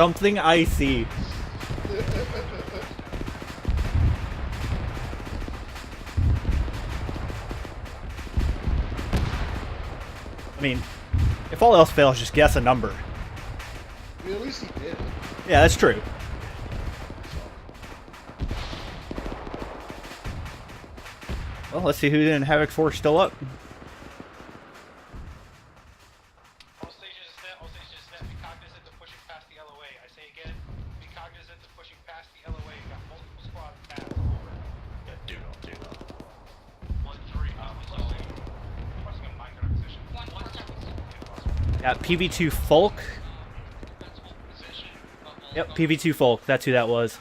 Something icy. I mean, if all else fails, just guess a number. I mean, at least he did. Yeah, that's true. Well, let's see who in Havoc 4 still up. All stations net, all stations net, be cognizant of pushing past the LOA. I say again, be cognizant of pushing past the LOA. We've got multiple squads past. Over. Yeah, do not do that. 1-3, pressing a mic on our position. 1-4. Yeah, PV2 Folk. Yep, PV2 Folk. That's who that was.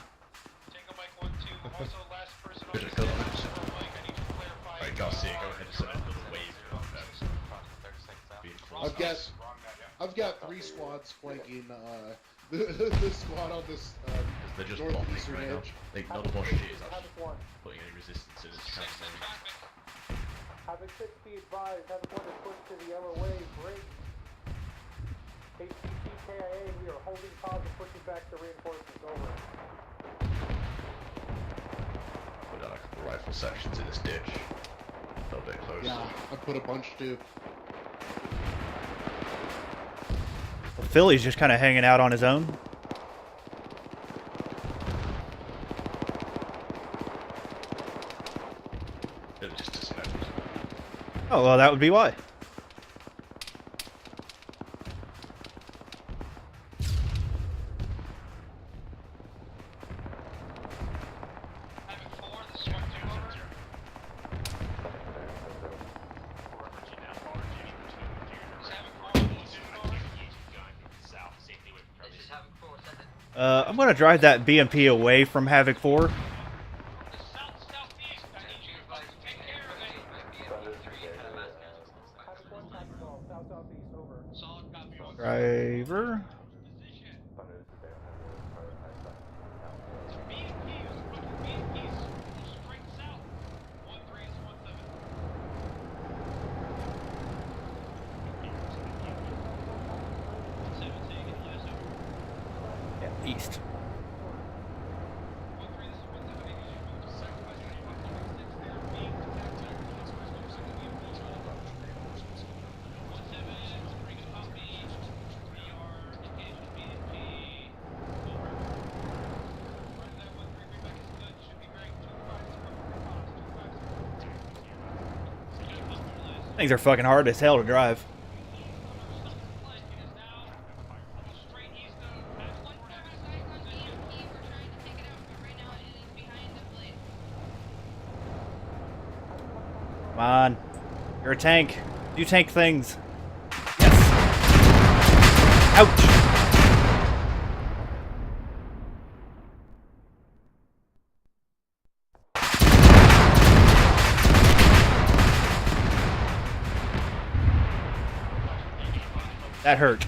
Tango Mike 1-2. Also, last person on Good the to go. set. Mike, I need to clarify. Alright, Garcia, go ahead and set up another wave of being crossed. I've got 3 squads flanking the squad on this They're just bombing northeastern right now. edge. They, none of Bosch is actually putting any resistance in its campaign. Havoc 6, be advised. Havoc 1 is pushed to the LOA. Break. HCT KIA, we are holding pause and pushing back the reinforcements. Over. Put down a couple rifle sections in this ditch. A little bit closer. Yeah, I put a bunch too. Well, Philly's just kind of hanging out on his own. They're just disconnected. Oh, well, that would be why. Havoc 4, this is 1-2, over. I'm going to drive that BMP away from Havoc 4. Driver. Yeah, east. Things are fucking hard as hell to drive. Come on. You're a tank. Do tank things. Yes. Ouch. That hurt.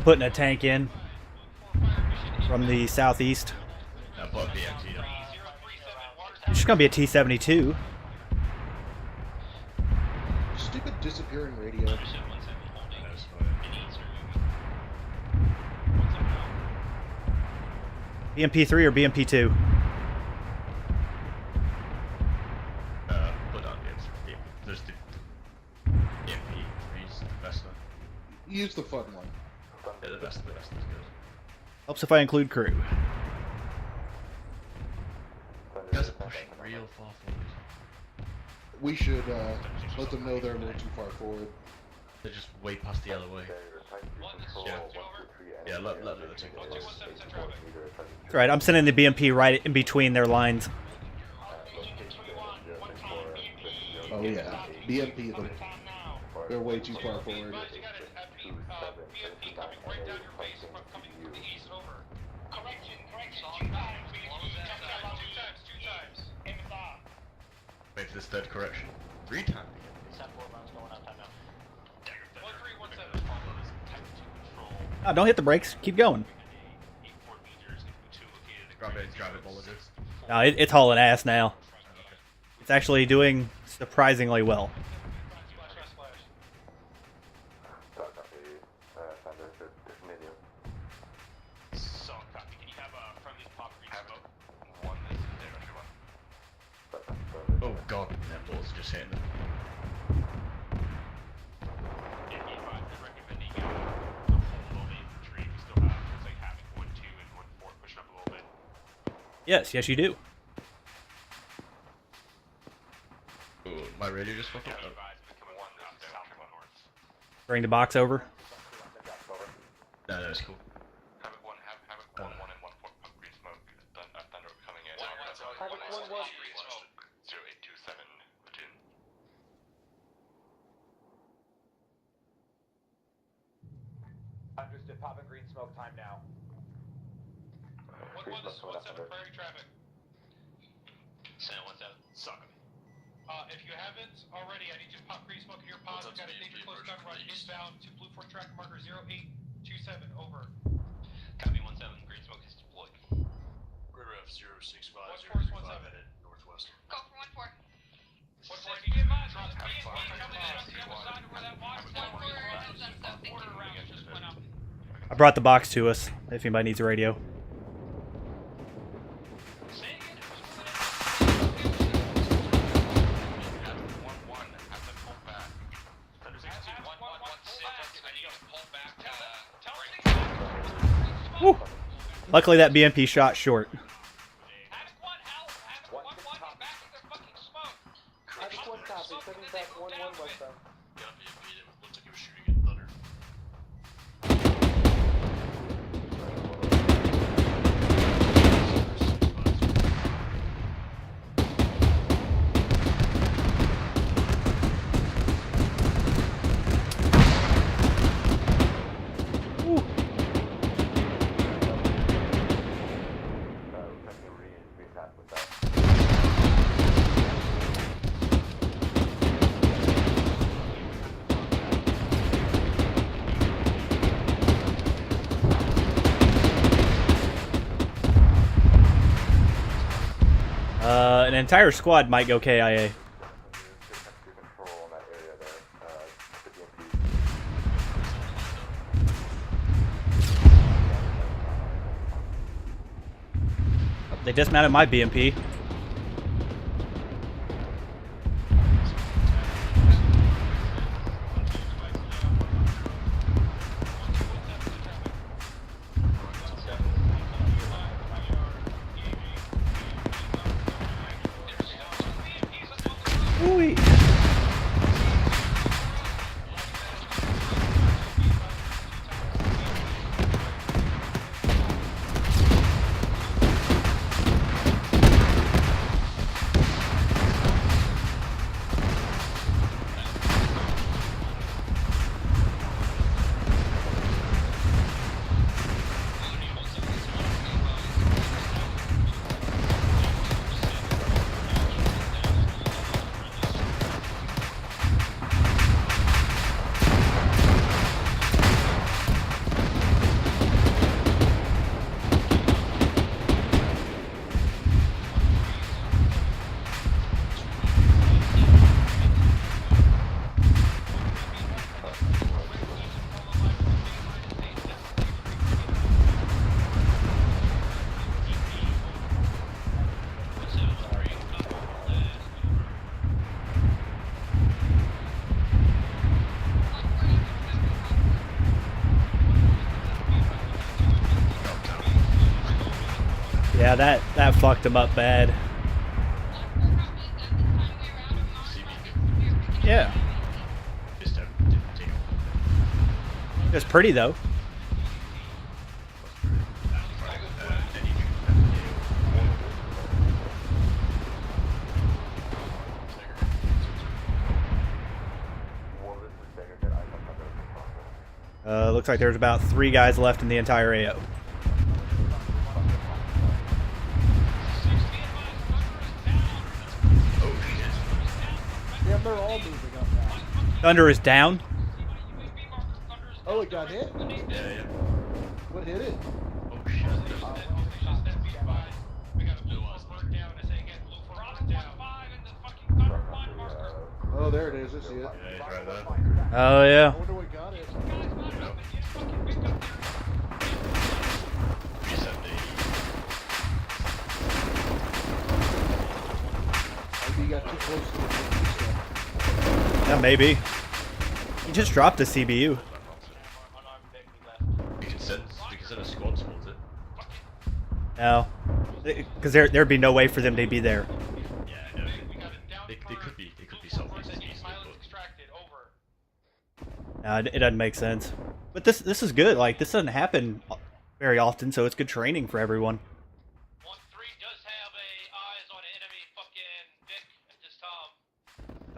I'm putting a tank in from the southeast. Put a BMT in. It's just gonna be a T-72. Stupid disappearing radio. That's fine. BMP-3 or BMP-2? Put on the there's the BMP-3's the best one. Use the fun one. Yeah, the best is good. Helps if I include crew. You guys are pushing real far forward. We should let them know they're a little too far forward. They're just way past the yellow way. Yeah, let them take it. That's right, I'm sending the BMP right in between their lines. Oh yeah, BMP, they're way too far forward. Wait for this third correction. 3 times. Oh, don't hit the brakes. Keep going. Grab it, bullet. No, it's hauling ass now. It's actually doing surprisingly well. Oh god, that ball's just hitting them. Yes, yes you do. Ooh, my radio just fucked up. Bring the box over. No, that's cool. Understood. Popping green smoke. Time now. 1-1, this is 1-7, prairie traffic. Send 1-7. Suck 'em. If you haven't already, I need you to pop green smoke in your pods. We've got a danger close gun run inbound to Blue Force track marker 0827. Over. Copy 1-7. Green smoke is deployed. Grid ref 065 Force 035 17. headed northwest. Go for 1-4. 1-4, I need you to drop BMP coming in on the other side of where that box is. 1-4 heads up, so thank Quarter you. round just went up. I brought the box to us, if anybody needs a radio. Woo. Luckily that BMP shot short. An entire squad might go KIA. They dismounted my BMP. Ooh. Yeah, that fucked him up bad. Yeah. Just didn't take off. It was pretty though. Looks like there's about 3 guys left in the entire AO. Damn, they're all moving up now. Thunder is down. Oh, it got hit? Yeah. What hit it? Oh shit. Oh, there it is. I see it. Yeah, he's right there. Oh yeah. I wonder what got it. Maybe he got too close to the stuff. Yeah, maybe. He just dropped the CBU. We can send a squad towards it. No, because there'd be no way for them to be there. Yeah, no. They could be southeast easily, but No, it doesn't make sense. But this is good. Like, this doesn't happen very often, so it's good training for everyone. 1-3 does have eyes on enemy fucking Vic at this time.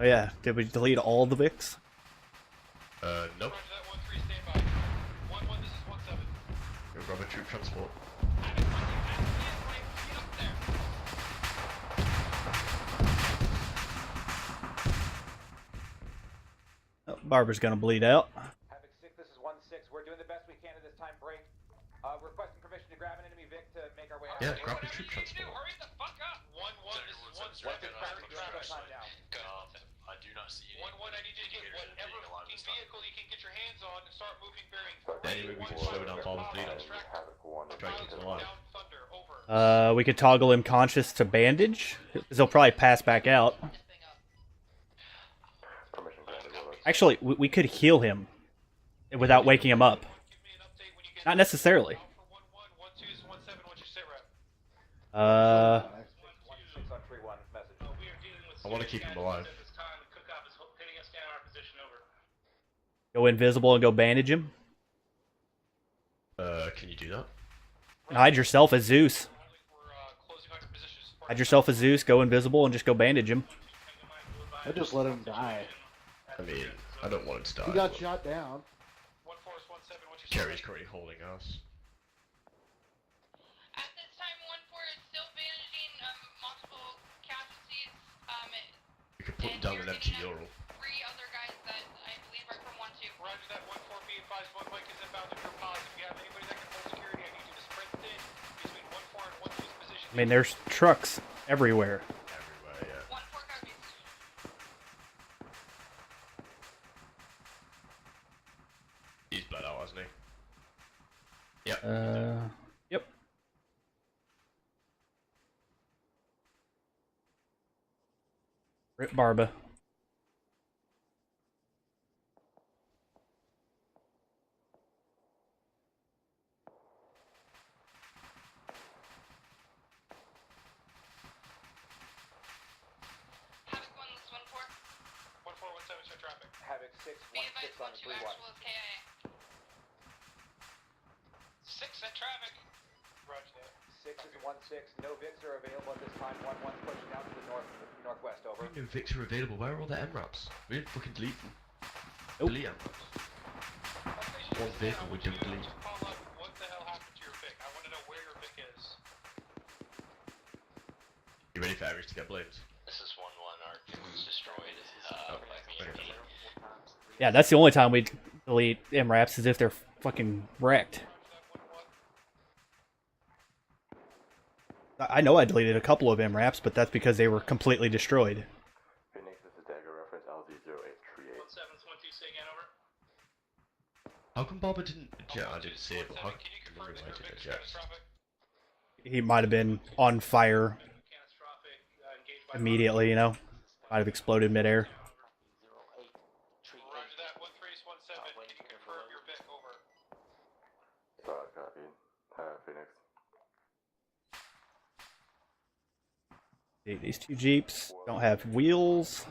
Oh yeah, did we delete all the Vics? nope. Roger that, 1-3, stand by. 1-1, this is 1-7. Go grab a troop transport. Oh, Barbara's gonna bleed out. Havoc 6, this is 1-6. We're doing the best we can at this time. Break. Requesting permission to grab an enemy Vic to make our way out. Yeah, grab the troop transport. Hurry the fuck up! 1-1, this is 1-6. I do not see any. 1-1, I need you to get whatever fucking vehicle you can get your hands on and start moving bearing. Anyway, we can slow down Barbara's bleed. Try to keep them alive. We could toggle him conscious to bandage, because he'll probably pass back out. Actually, we could heal him without waking him up. Not necessarily. I want to keep him alive. Go invisible and go bandage him. Can you do that? And hide yourself as Zeus. Hide yourself as Zeus, go invisible, and just go bandage him. I just let him die. I mean, I don't want him to die. He got shot down. Carrie's currently holding us. At this time, 1-4 is still bandaging multiple casualties. We could put down an empty Ural. 3 other guys that I believe are from 1-2. Roger that, 1-4, be advised, 1 Mike is inbound if you're positive. If you have anybody that can hold security, I need you to sprint in between 1-4 and 1-2's position. I mean, there's trucks everywhere. Everywhere, yeah. 1-4 copies. He's bled out, hasn't he? Yep. Yep. Rip Barba. Havoc 1, this is 1-4. 1-4, 1-7, check traffic. Havoc 6, Be 1-6 advised, on 1-2 3-1. actual is KIA. 6 at traffic. Roger that. 6 is 1-6. No Vics are available at this time. 1-1's pushing out to the northwest. Over. No Vics are available. Where are all the MRAPs? We didn't fucking delete them. Nope. Delete MRAPs. One vehicle we don't delete. What the hell happened to your Vic? I want to know where your Vic is. You ready for Aries to get blamed? This is 1-1, our Vic was destroyed by me. Yeah, that's the only time we delete MRAPs is if they're fucking wrecked. I know I deleted a couple of MRAPs, but that's because they were completely destroyed. Phoenix, this is Dagger reference LZ0838. 1-7, 1-2, say again, over. How come Barber didn't eject? I didn't see it, but how come he didn't eject? He might have been on fire immediately, you know? Might have exploded midair. Roger that, 1-3 is 1-7. Can you confirm your Vic, over? Copied. Phoenix. These two Jeeps don't have wheels.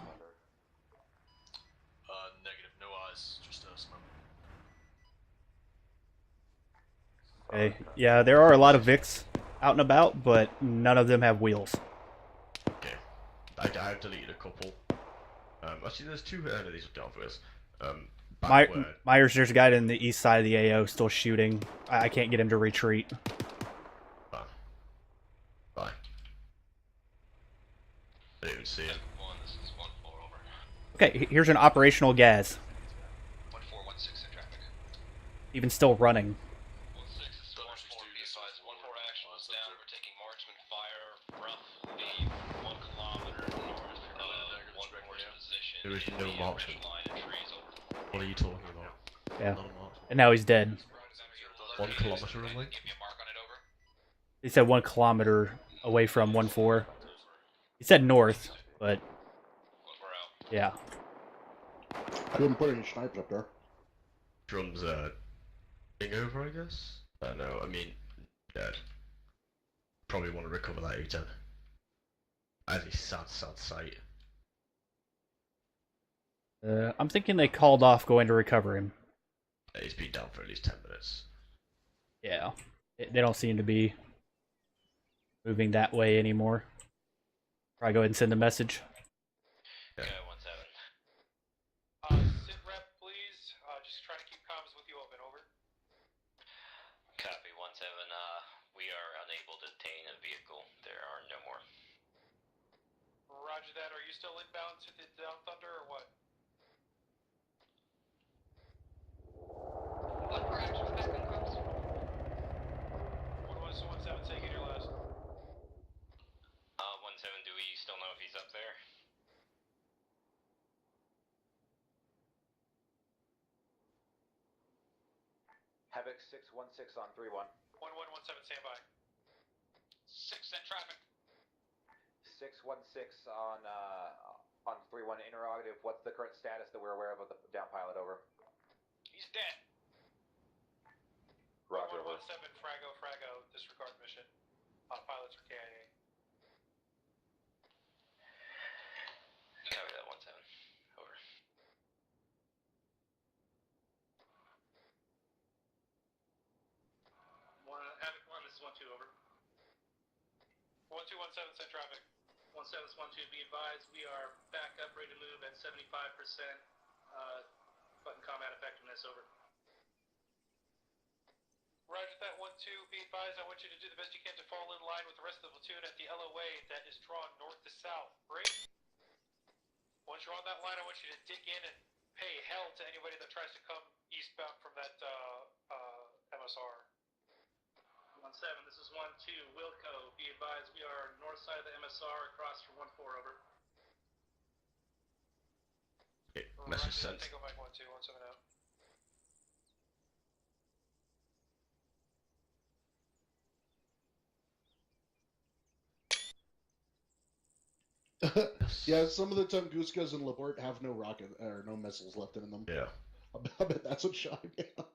Negative, no eyes, just smoke. Okay, yeah, there are a lot of Vics out and about, but none of them have wheels. Okay. I've deleted a couple. Actually, there's two. No, these are down wheels. Myers, there's a guy in the east side of the AO still shooting. I can't get him to retreat. Bye. I didn't even see it. This is 1-4 over. Okay, here's an operational gas. 1416 in traffic. Even still running. 16 is 1-4, be advised, 1-4 action is down. We're taking marksman fire roughly 1 kilometer north of 1-4's position. There is no marksman. Line of trees over. What are you talking about? Yeah. And now he's dead. 1 kilometer away? Give me a mark on it over. He said 1 kilometer away from 1-4. He said north, but yeah. I didn't put any snipers up there. Drums being over, I guess? I don't know, I mean, probably want to recover that A10. As a sad sight. I'm thinking they called off going to recover him. He's been down for at least 10 minutes. Yeah. They don't seem to be moving that way anymore. Probably go ahead and send a message. Okay, 1-7. Sit rep, please. Just trying to keep comms with you open, over. Copy, 1-7. We are unable to detain a vehicle. There are no more. Roger that. Are you still inbound to the Down Thunder or what? 1-4 action back on comms. 1-1-17, take it your last. 1-7, do we still know if he's up there? Havoc 616 on 3-1. 1-1-17, stand by. 6 in traffic. 616 on 3-1 interrogative. What's the current status that we're aware of the down pilot, over? He's dead. Roger, over. 1-1-17, frago, disregard mission. Pilots are KIA. Copy that, 1-7. Over. Havoc 1, this is 1-2, over. 1-2-1-7, send traffic. 1-7, 1-2, be advised, we are back up, ready to move at 75%. Button combat effectiveness, over. Roger that, 1-2, be advised, I want you to do the best you can to fall in line with the rest of the platoon at the LOA that is drawn north to south. Break. Once you're on that line, I want you to dig in and pay hell to anybody that tries to come eastbound from that MSR. 1-7, this is 1-2, Wilco, be advised, we are north side of the MSR across from 1-4, over. Okay, message sent. Take on back 1-2, 1-7 out. Yeah, some of the Tunguskas and Labort have no rocket or no missiles left in them. Yeah. I bet that's what shot him down.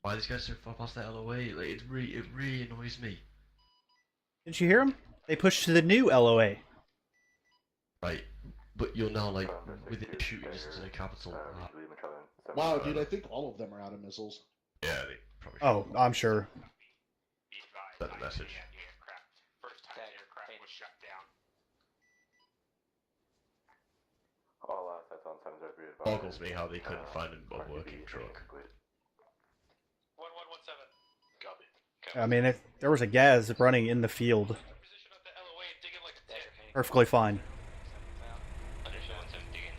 Why are these guys so far past that LOA? Like, it really annoys me. Didn't you hear him? They pushed to the new LOA. Right, but you're now like within shooting distance of the capital. Wow, dude, I think all of them are out of missiles. Yeah, they probably. Oh, I'm sure. Send the message. First time the aircraft was shut down. All sets on 703 advised. Boggles me how they couldn't find a working truck. 1-1-1-7. Copy. I mean, if there was a gas running in the field, Position at the LOA and dig in like a tick. perfectly fine. Understood, 1-7, Continue.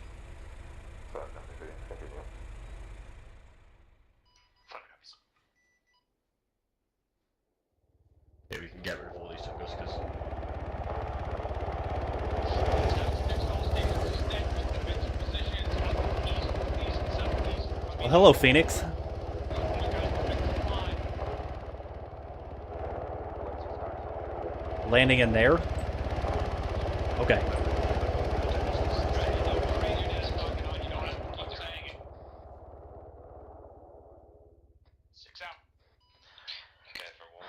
Yeah, we can get rid of all these Tunguskas. Well, hello, Phoenix. Landing in there? Okay. Okay, for 1.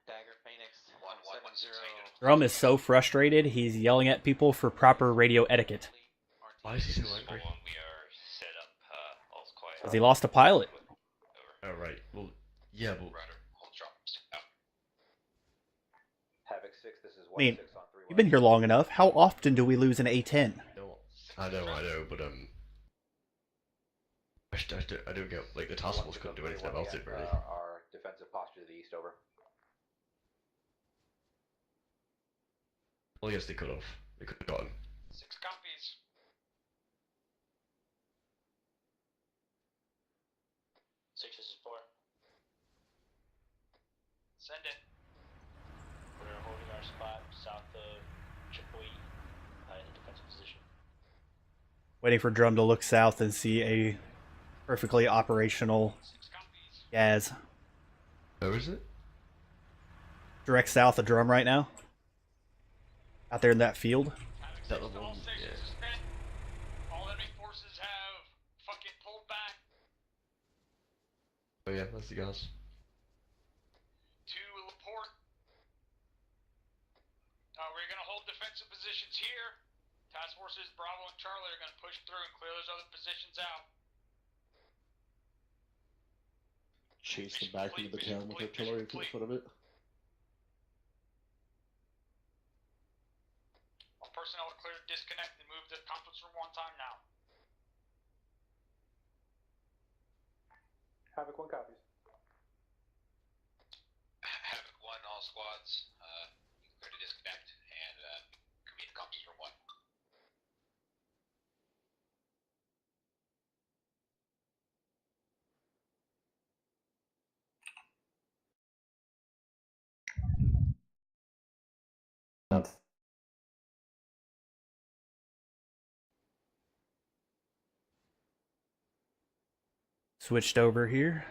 Dagger, Phoenix. 1-1-0. Drum is so frustrated, he's yelling at people for proper radio etiquette. Why is he so angry? Because he lost a pilot. Oh, right. Well, yeah, but... Havoc 6, this is I mean, 1-6 on 3. you've been here long enough. How often do we lose an A10? I know, but I don't get, like, the task force couldn't do anything about it, really. Our defensive posture to the east, over. Well, yes, they could have. They could have gotten. 6 copies. Six is 4. Send it. We're holding our spot south of Chipotle in the defensive position. Waiting for Drum to look south and see a perfectly operational Gaz. Where is it? Direct south of Drum right now. Out there in that field. Is that the one? Yeah. All enemy forces have fucking pulled back. Oh yeah, that's the gas. To Laporte. We're gonna hold defensive positions here. Task forces Bravo and Charlie are gonna push through and clear those other positions out. Chase them back into the town with artillery to the foot of it. All personnel are cleared, disconnect, and move to the conference room on time now. Havoc 1 copies. Havoc 1, all squads, clear to disconnect and convene conference room 1. Switched over here.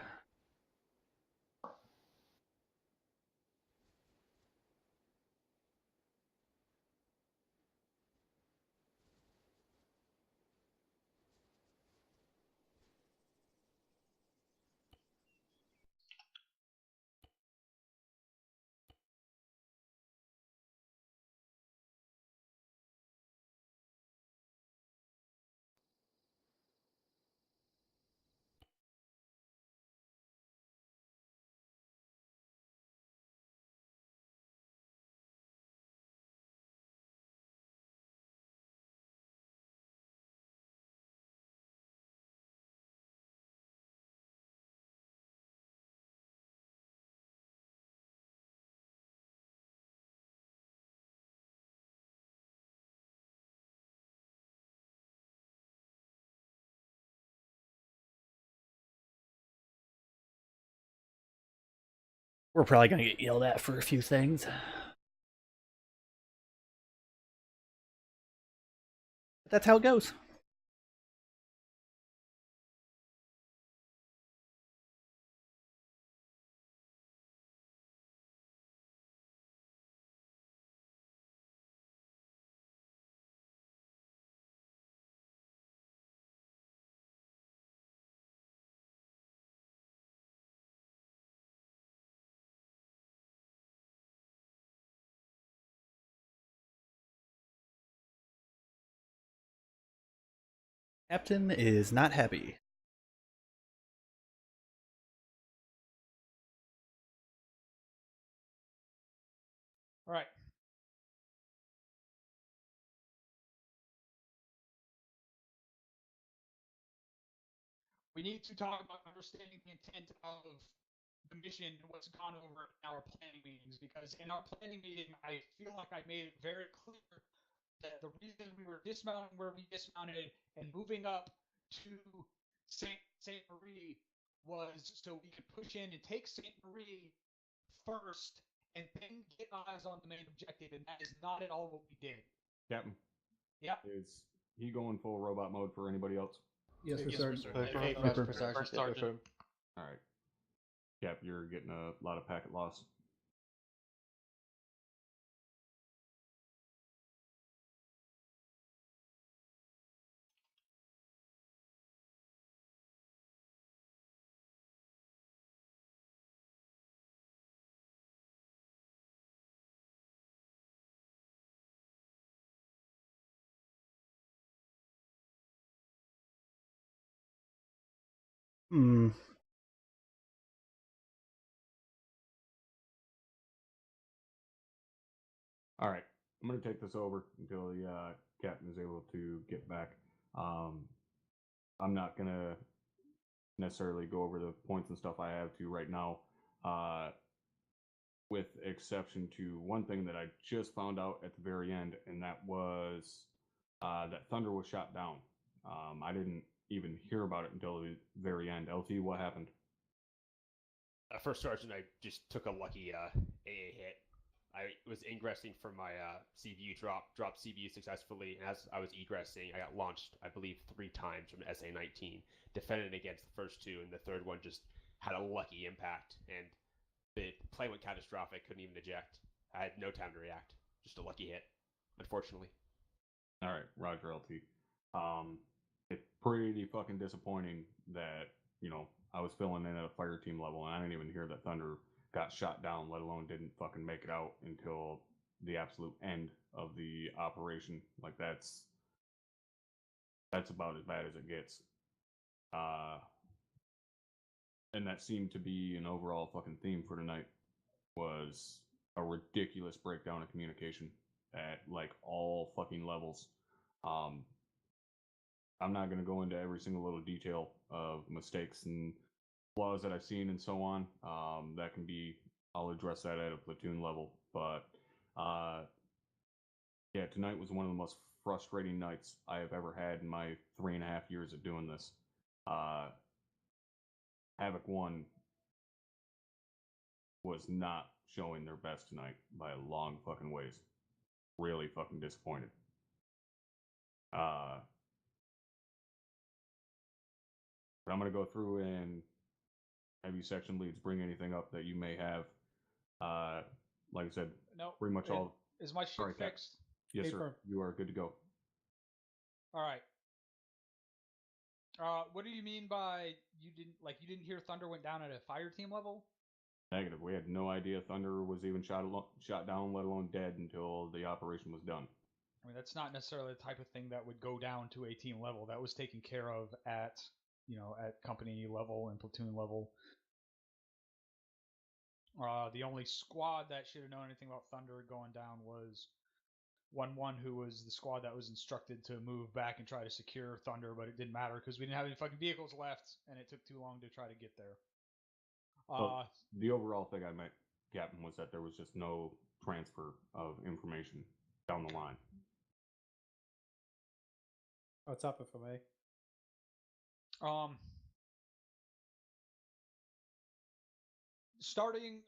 We're probably going to get yelled at for a few things. But that's how it goes. Captain is not happy. All right. We need to talk about understanding the intent of the mission and what's gone over in our planning meetings, because in our planning meeting, I feel like I made it very clear that the reason we were dismounting where we dismounted and moving up to Saint Marie was so we could push in and take Saint Marie first and then get eyes on the main objective, and that is not at all what we did. Captain. Yeah. Is he going full robot mode for anybody else? Yes, Yes, sir. sir. First Sergeant. All right. Cap, you're getting a lot of packet loss. Hmm. All right, I'm going to take this over until the captain is able to get back. I'm not going to necessarily go over the points and stuff I have to right now, with exception to one thing that I just found out at the very end, and that was that Thunder was shot down. I didn't even hear about it until the very end. LT, what happened? First Sergeant, I just took a lucky AA hit. I was ingressing from my CVU dropped CVU successfully, and as I was egressing, I got launched, I believe, 3 times from an SA-19, defended against the first 2, and the third one just had a lucky impact, and the plane went catastrophic, couldn't even eject. I had no time to react. Just a lucky hit, unfortunately. All right, Roger, LT. It's pretty fucking disappointing that, you know, I was filling in at a fire team level, and I didn't even hear that Thunder got shot down, let alone didn't fucking make it out until the absolute end of the operation. Like, that's about as bad as it gets. And that seemed to be an overall fucking theme for tonight, was a ridiculous breakdown of communication at, like, all fucking levels. I'm not going to go into every single little detail of mistakes and flaws that I've seen and so on. That can be, I'll address that at a platoon level. But yeah, tonight was one of the most frustrating nights I have ever had in my 3.5 years of doing this. Havoc 1 was not showing their best tonight by a long fucking ways. Really fucking disappointed. But I'm going to go through and have you section leads bring anything up that you may have. Like I said, no, pretty much all. Is my shit fixed? Yes, sir. You are good to go. All right. What do you mean by you didn't hear Thunder went down at a fire team level? Negative. We had no idea Thunder was even shot down, let alone dead, until the operation was done. I mean, that's not necessarily the type of thing that would go down to a team level. That was taken care of at, at company level and platoon level. The only squad that should have known anything about Thunder going down was 1-1, who was the squad that was instructed to move back and try to secure Thunder, but it didn't matter because we didn't have any fucking vehicles left, and it took too long to try to get there. The overall thing I meant, Captain, was that there was just no transfer of information down the line. What's up, FMA?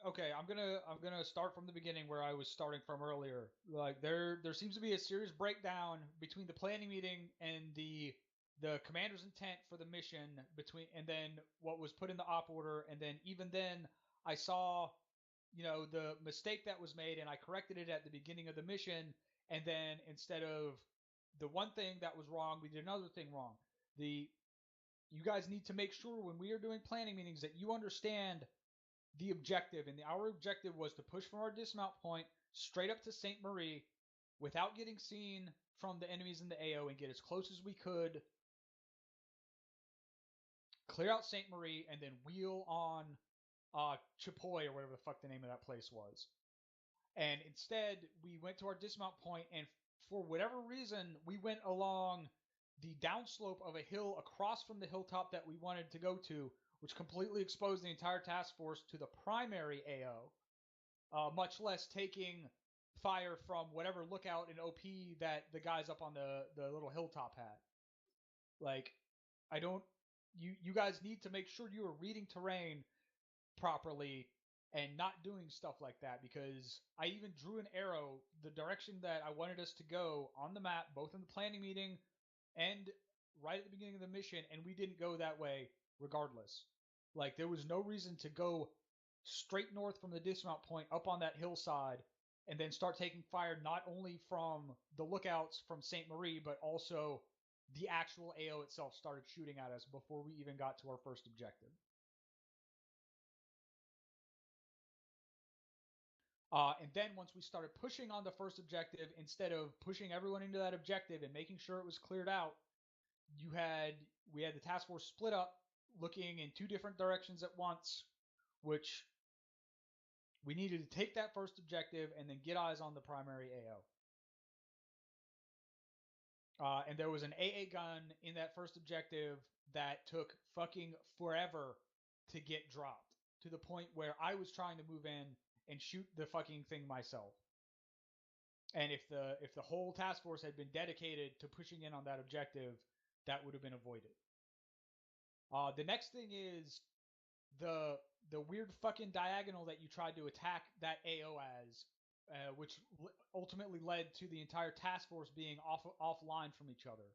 Okay, I'm gonna start from the beginning where I was starting from earlier. Like there seems to be a serious breakdown between the planning meeting and the commander's intent for the mission, and then what was put in the op order, and then even then I saw, the mistake that was made, and I corrected it at the beginning of the mission, and then instead of the one thing that was wrong, we did another thing wrong. You guys need to make sure when we are doing planning meetings that you understand the objective, and our objective was to push from our dismount point straight up to St. Marie without getting seen from the enemies in the AO and get as close as we could, clear out St. Marie, and then wheel on Chipoy, or whatever the fuck the name of that place was. And instead, we went to our dismount point, and for whatever reason, we went along the downslope of a hill across from the hilltop that we wanted to go to, which completely exposed the entire task force to the primary AO, much less taking fire from whatever lookout in OP that the guys up on the little hilltop had. Like, you guys need to make sure you are reading terrain properly and not doing stuff like that, because I even drew an arrow the direction that I wanted us to go on the map, both in the planning meeting and right at the beginning of the mission, and we didn't go that way regardless. Like, there was no reason to go straight north from the dismount point up on that hillside and then start taking fire not only from the lookouts from St. Marie, but also the actual AO itself started shooting at us before we even got to our first objective. And then once we started pushing on the first objective, instead of pushing everyone into that objective and making sure it was cleared out, we had the task force split up looking in 2 different directions at once, which we needed to take that first objective and then get eyes on the primary AO. And there was an AA gun in that first objective that took fucking forever to get dropped, to the point where I was trying to move in and shoot the fucking thing myself. And if the whole task force had been dedicated to pushing in on that objective, that would have been avoided. The next thing is the weird fucking diagonal that you tried to attack that AO as, which ultimately led to the entire task force being offline from each other.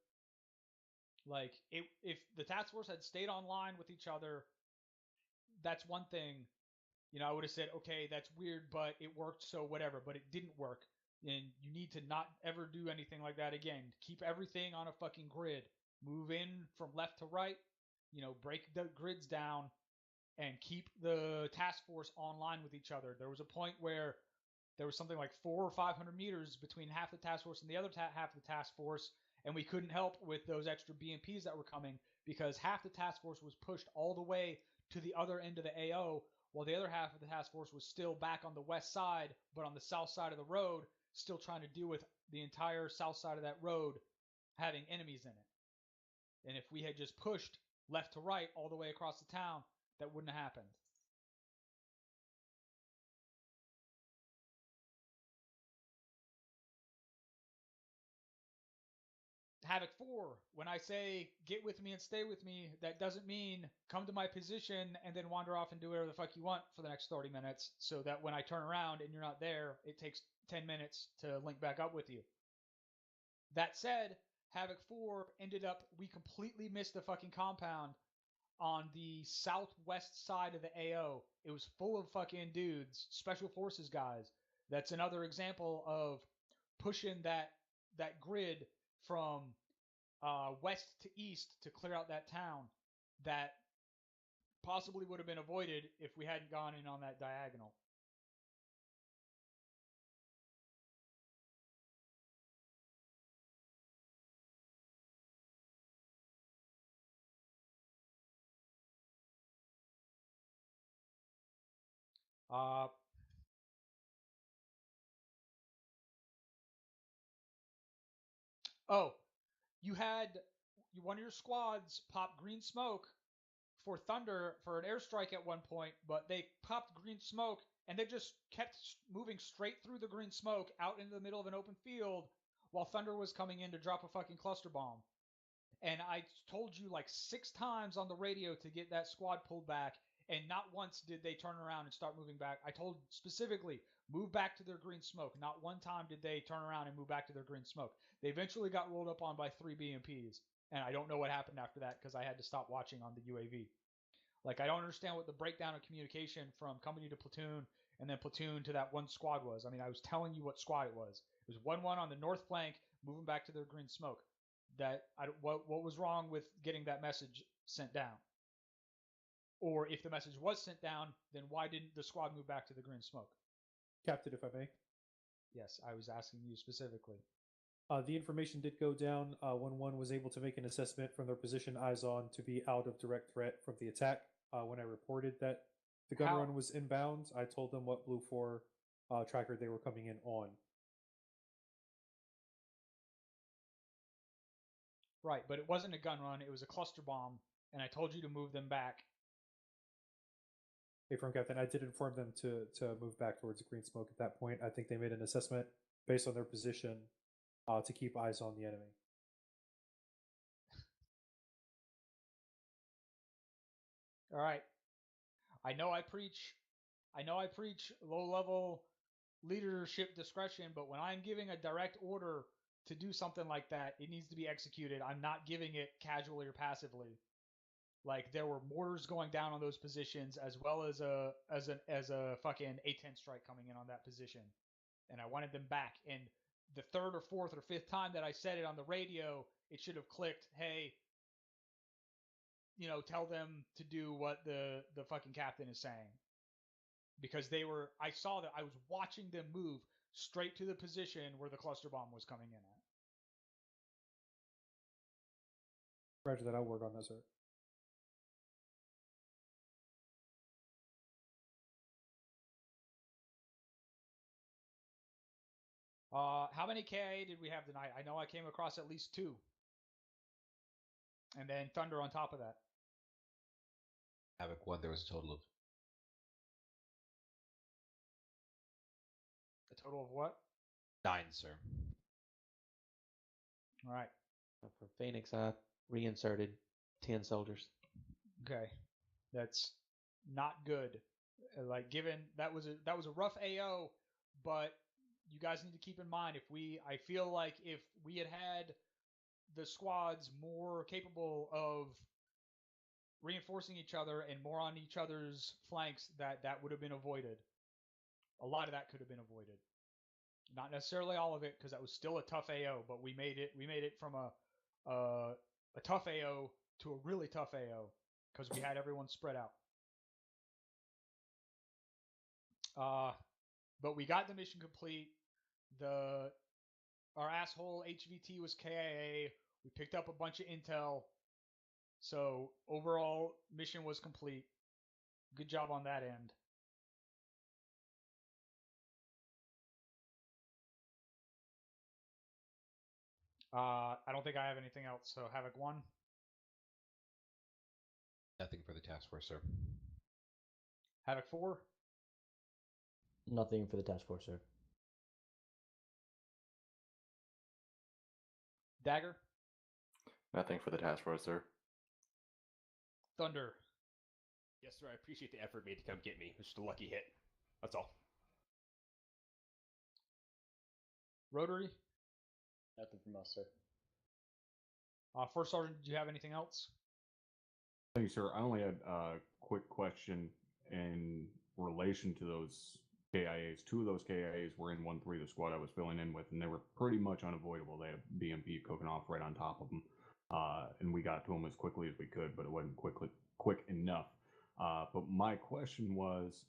Like, if the task force had stayed online with each other, that's one thing. You know, I would have said, okay, that's weird, but it worked, so whatever. But it didn't work. And you need to not ever do anything like that again. Keep everything on a fucking grid. Move in from left to right. You know, break the grids down and keep the task force online with each other. There was a point where there was something like 400 or 500 meters between half the task force and the other half of the task force, and we couldn't help with those extra BMPs that were coming because half the task force was pushed all the way to the other end of the AO, while the other half of the task force was still back on the west side, but on the south side of the road, still trying to deal with the entire south side of that road having enemies in it. And if we had just pushed left to right all the way across the town, that wouldn't have happened. Havoc 4, when I say get with me and stay with me, that doesn't mean come to my position and then wander off and do whatever the fuck you want for the next 30 minutes so that when I turn around and you're not there, it takes 10 minutes to link back up with you. That said, Havoc 4 ended up, we completely missed the fucking compound on the southwest side of the AO. It was full of fucking dudes, special forces guys. That's another example of pushing that grid from west to east to clear out that town that possibly would have been avoided if we hadn't gone in on that diagonal. Oh, you had one of your squads pop green smoke for Thunder for an airstrike at one point, but they popped green smoke and they just kept moving straight through the green smoke out into the middle of an open field while Thunder was coming in to drop a fucking cluster bomb. And I told you like 6 times on the radio to get that squad pulled back, and not once did they turn around and start moving back. I told specifically, move back to their green smoke. Not one time did they turn around and move back to their green smoke. They eventually got rolled up on by 3 BMPs, and I don't know what happened after that because I had to stop watching on the UAV. Like, I don't understand what the breakdown of communication from company to platoon and then platoon to that one squad was. I mean, I was telling you what squad it was. It was 1-1 on the north flank, moving back to their green smoke. What was wrong with getting that message sent down? Or if the message was sent down, then why didn't the squad move back to the green smoke? Captain, if I may. Yes, I was asking you specifically. The information did go down when one was able to make an assessment from their position eyes on to be out of direct threat from the attack. When I reported that the gun run was inbound, I told them what Blue 4 tracker they were coming in on. Right, but it wasn't a gun run, it was a cluster bomb, and I told you to move them back. Hey, from Captain, I did inform them to move back towards the green smoke at that point. I think they made an assessment based on their position to keep eyes on the enemy. All right. I know I preach low-level leadership discretion, but when I'm giving a direct order to do something like that, it needs to be executed. I'm not giving it casually or passively. Like, there were mortars going down on those positions, as well as a fucking A-10 strike coming in on that position, and I wanted them back. And the 3rd or 4th or 5th time that I said it on the radio, it should have clicked. Hey, you know, tell them to do what the fucking captain is saying, because I saw that I was watching them move straight to the position where the cluster bomb was coming in at. Roger that. I'll work on that, sir. How many KIA did we have tonight? I know I came across at least 2. And then Thunder on top of that. Havoc 1, there was a total of A total of what? 9, sir. All right. For Phoenix, I reinserted 10 soldiers. Okay, that's not good. Like, given that was a rough AO, but you guys need to keep in mind I feel like if we had the squads more capable of reinforcing each other and more on each other's flanks, that would have been avoided. A lot of that could have been avoided. Not necessarily all of it, because that was still a tough AO, but we made it from a tough AO to a really tough AO because we had everyone spread out. But we got the mission complete. Our asshole HVT was KIA. We picked up a bunch of intel. So overall, mission was complete. Good job on that end. I don't think I have anything else. So Havoc 1. Nothing for the task force, sir. Havoc 4. Nothing for the task force, sir. Dagger. Nothing for the task force, sir. Thunder. Yes, sir. I appreciate the effort made to come get me. It was just a lucky hit. That's all. Rotary. Nothing from us, sir. First Sergeant, did you have anything else? Thank you, sir. I only had a quick question in relation to those KIAs. 2 of those KIAs were in 1-3, the squad I was filling in with, and they were pretty much unavoidable. They had BMP cooking off right on top of them, and we got to them as quickly as we could, but it wasn't quick enough. But my question was,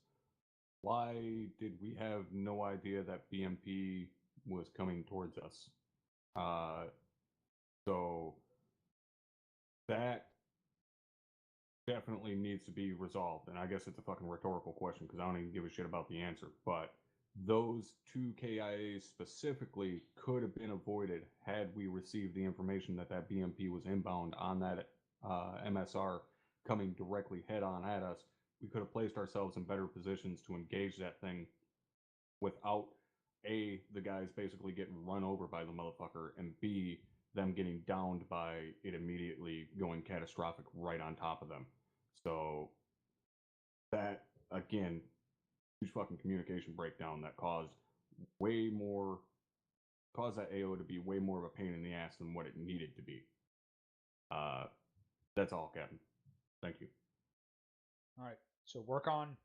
why did we have no idea that BMP was coming towards us? So that definitely needs to be resolved, and I guess it's a fucking rhetorical question because I don't even give a shit about the answer, but those 2 KIAs specifically could have been avoided had we received the information that BMP was inbound on that MSR coming directly head on at us. We could have placed ourselves in better positions to engage that thing without A, the guys basically getting run over by the motherfucker, and B, them getting downed by it immediately going catastrophic right on top of them. So that, again, huge fucking communication breakdown that caused that AO to be way more of a pain in the ass than what it needed to be. That's all, Captain. Thank you. All right. So work on,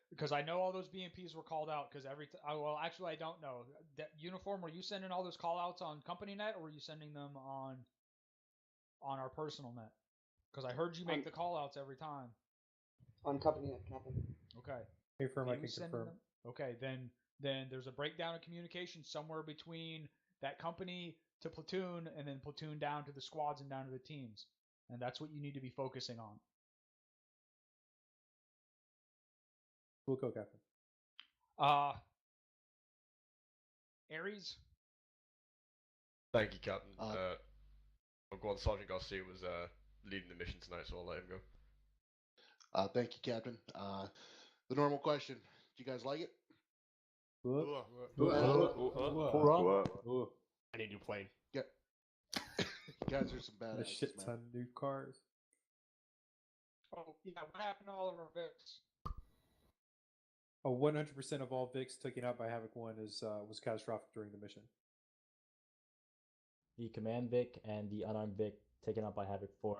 because I know all those BMPs were called out because well, actually I don't know. That Uniform, were you sending all those call outs on company net or were you sending them on our personal net? Because I heard you make the call outs every time. On company net, Captain. Okay. Confirm, I can sending confirm. them? Okay, then there's a breakdown of communication somewhere between that company to platoon and then platoon down to the squads and down to the teams. And that's what you need to be focusing on. We'll go, Captain. Aries? Thank you, Captain. Go on, Sergeant Garcia was leading the mission tonight, so I'll let him go. Thank you, Captain. The normal question: do you guys like it? I need a new plane. Yeah. You guys are some A badasses, shit man. ton of new cars. Oh, yeah, what happened to all of our Vics? Oh, 100% of all Vics taken out by Havoc 1 was catastrophic during the mission. The command Vic and the unarmed Vic taken out by Havoc 4.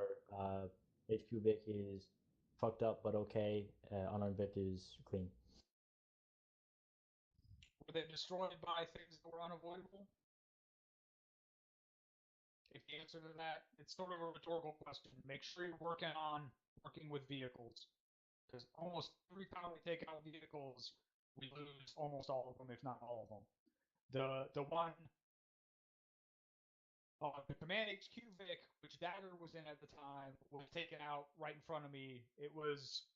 HQ Vic is fucked up but okay. Unarmed Vic is clean. Were they destroyed by things that were unavoidable? If the answer to that, it's sort of a rhetorical question. Make sure you're working with vehicles. Because almost every time we take out vehicles, we lose almost all of them, if not all of them. The Command HQ Vic, which Dagger was in at the time, was taken out right in front of me. It was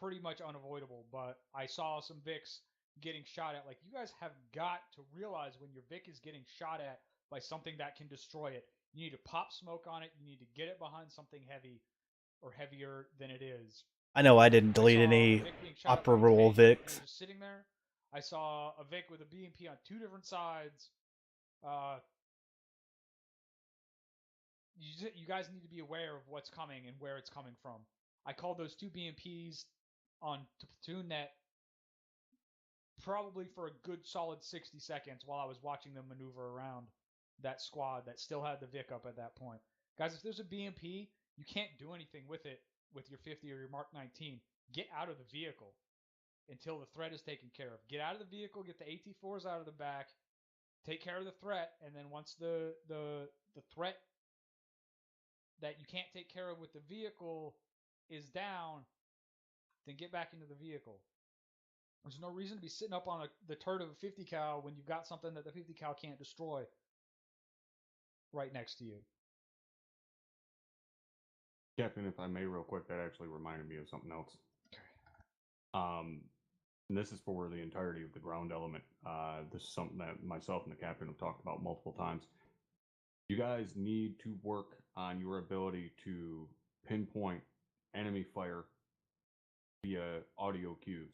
pretty much unavoidable, but I saw some Vics getting shot at. Like, you guys have got to realize when your Vic is getting shot at by something that can destroy it, you need to pop smoke on it. You need to get it behind something heavy or heavier than it is. I know I didn't delete saw a any Vic being shot at by a operable tank, and it Vics. was just sitting there. I saw a Vic with a BMP on 2 different sides. You guys need to be aware of what's coming and where it's coming from. I called those 2 BMPs on platoon net probably for a good solid 60 seconds while I was watching them maneuver around that squad that still had the Vic up at that point. Guys, if there's a BMP, you can't do anything with it with your 50 or your Mark 19. Get out of the vehicle until the threat is taken care of. Get out of the vehicle, get the AT4s out of the back, take care of the threat, and then once the threat that you can't take care of with the vehicle is down, then get back into the vehicle. There's no reason to be sitting up on the turret of a 50 cal when you've got something that the 50 cal can't destroy right next to you. Captain, if I may, real quick, that actually reminded me of something else. And this is for the entirety of the ground element. This is something that myself and the captain have talked about multiple times. You guys need to work on your ability to pinpoint enemy fire via audio cues.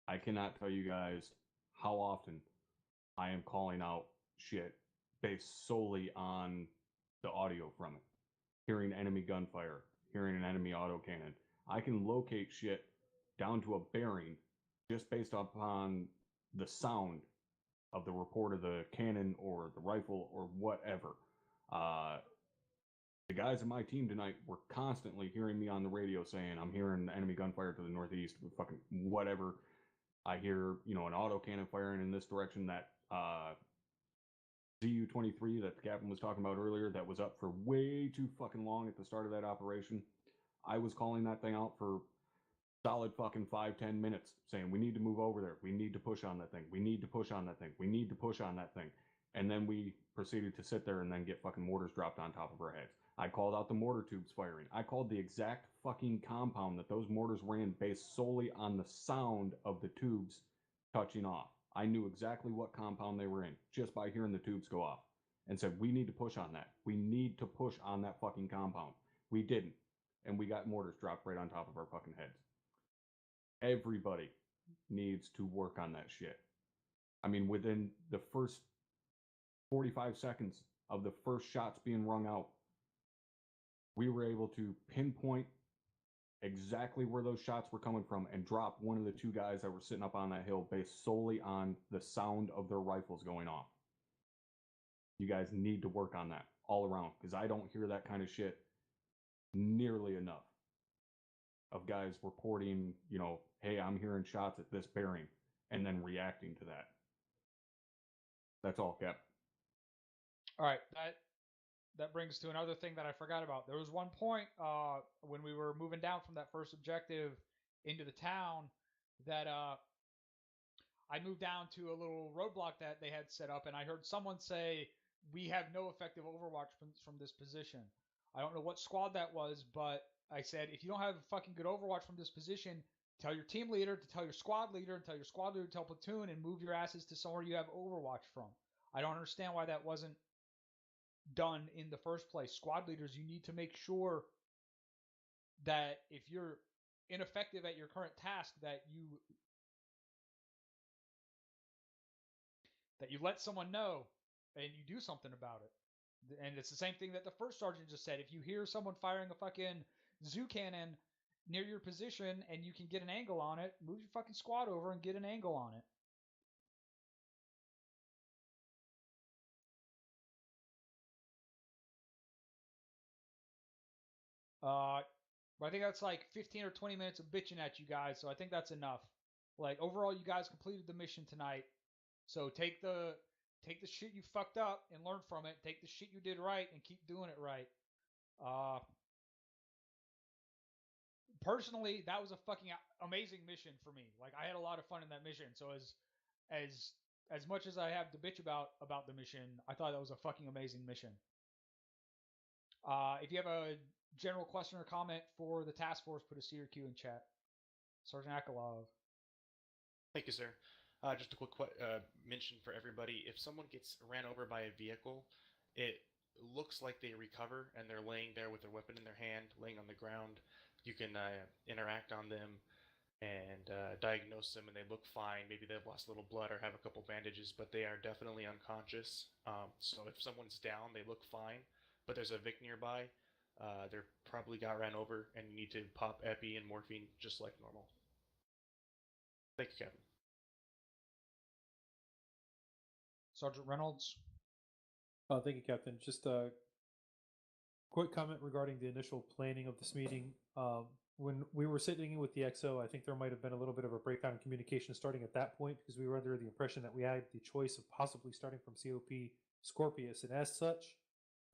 I cannot tell you guys how often I am calling out shit based solely on the audio from it. Hearing enemy gunfire, hearing an enemy autocannon. I can locate shit down to a bearing just based upon the sound of the report of the cannon or the rifle or whatever. The guys in my team tonight were constantly hearing me on the radio saying, I'm hearing enemy gunfire to the northeast, fucking whatever. I hear, an autocannon firing in this direction. That ZU-23 that the captain was talking about earlier that was up for way too fucking long at the start of that operation. I was calling that thing out for solid fucking 5-10 minutes saying, we need to move over there. We need to push on that thing. We need to push on that thing. We need to push on that thing. And then we proceeded to sit there and then get fucking mortars dropped on top of our heads. I called out the mortar tubes firing. I called the exact fucking compound that those mortars ran based solely on the sound of the tubes touching off. I knew exactly what compound they were in just by hearing the tubes go off and said, we need to push on that. We need to push on that fucking compound. We didn't. And we got mortars dropped right on top of our fucking heads. Everybody needs to work on that shit. I mean, within the first 45 seconds of the first shots being rung out, we were able to pinpoint exactly where those shots were coming from and drop one of the 2 guys that were sitting up on that hill based solely on the sound of their rifles going off. You guys need to work on that all around, because I don't hear that kind of shit nearly enough of guys reporting, hey, I'm hearing shots at this bearing, and then reacting to that. That's all, Cap. All right, that brings to another thing that I forgot about. There was one point when we were moving down from that first objective into the town that I moved down to a little roadblock that they had set up, and I heard someone say, we have no effective overwatch from this position. I don't know what squad that was, but I said, if you don't have fucking good overwatch from this position, tell your team leader to tell your squad leader, and tell your squad leader to tell platoon, and move your asses to somewhere you have overwatch from. I don't understand why that wasn't done in the first place. Squad leaders, you need to make sure that if you're ineffective at your current task, that you let someone know and you do something about it. And it's the same thing that the first sergeant just said. If you hear someone firing a fucking zoo cannon near your position and you can get an angle on it, move your fucking squad over and get an angle on it. I think that's like 15 or 20 minutes of bitching at you guys, so I think that's enough. Like, overall, you guys completed the mission tonight. So take the shit you fucked up and learn from it. Take the shit you did right and keep doing it right. Personally, that was a fucking amazing mission for me. Like, I had a lot of fun in that mission. So as much as I have to bitch about the mission, I thought that was a fucking amazing mission. If you have a general question or comment for the task force, put a C or Q in chat. Sergeant Akalov. Thank you, sir. Just a quick mention for everybody. If someone gets ran over by a vehicle, it looks like they recover and they're laying there with their weapon in their hand, laying on the ground. You can interact on them and diagnose them, and they look fine. Maybe they've lost a little blood or have a couple bandages, but they are definitely unconscious. So if someone's down, they look fine, but there's a Vic nearby. They're probably got ran over, and you need to pop epi and morphine just like normal. Thank you, Captain. Sergeant Reynolds. Thank you, Captain. Just a quick comment regarding the initial planning of this meeting. When we were sitting in with the XO, I think there might have been a little bit of a breakdown in communication starting at that point, because we were under the impression that we had the choice of possibly starting from COP Scorpius, and as such,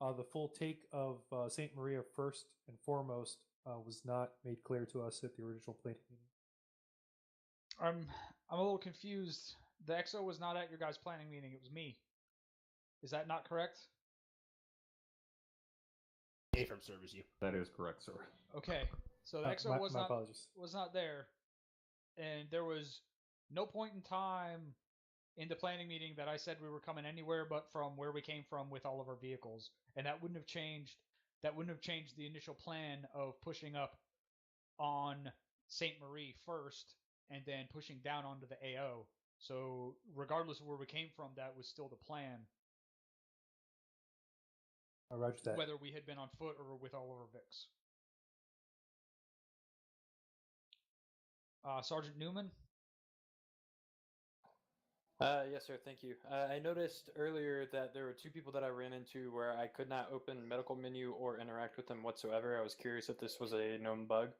the full take of St. Maria first and foremost was not made clear to us at the original planning meeting. I'm a little confused. The XO was not at your guys' planning meeting. It was me. Is that not correct? A from servers you. That is correct, sir. Okay. So the XO was not there, and there was no point in time in the planning meeting that I said we were coming anywhere but from where we came from with all of our vehicles, and that wouldn't have changed. That wouldn't have changed the initial plan of pushing up on St. Marie first and then pushing down onto the AO. So regardless of where we came from, that was still the plan. Roger that. Whether we had been on foot or with all of our Vics. Sergeant Newman? Yes, sir. Thank you. I noticed earlier that there were two people that I ran into where I could not open medical menu or interact with them whatsoever. I was curious if this was a known bug.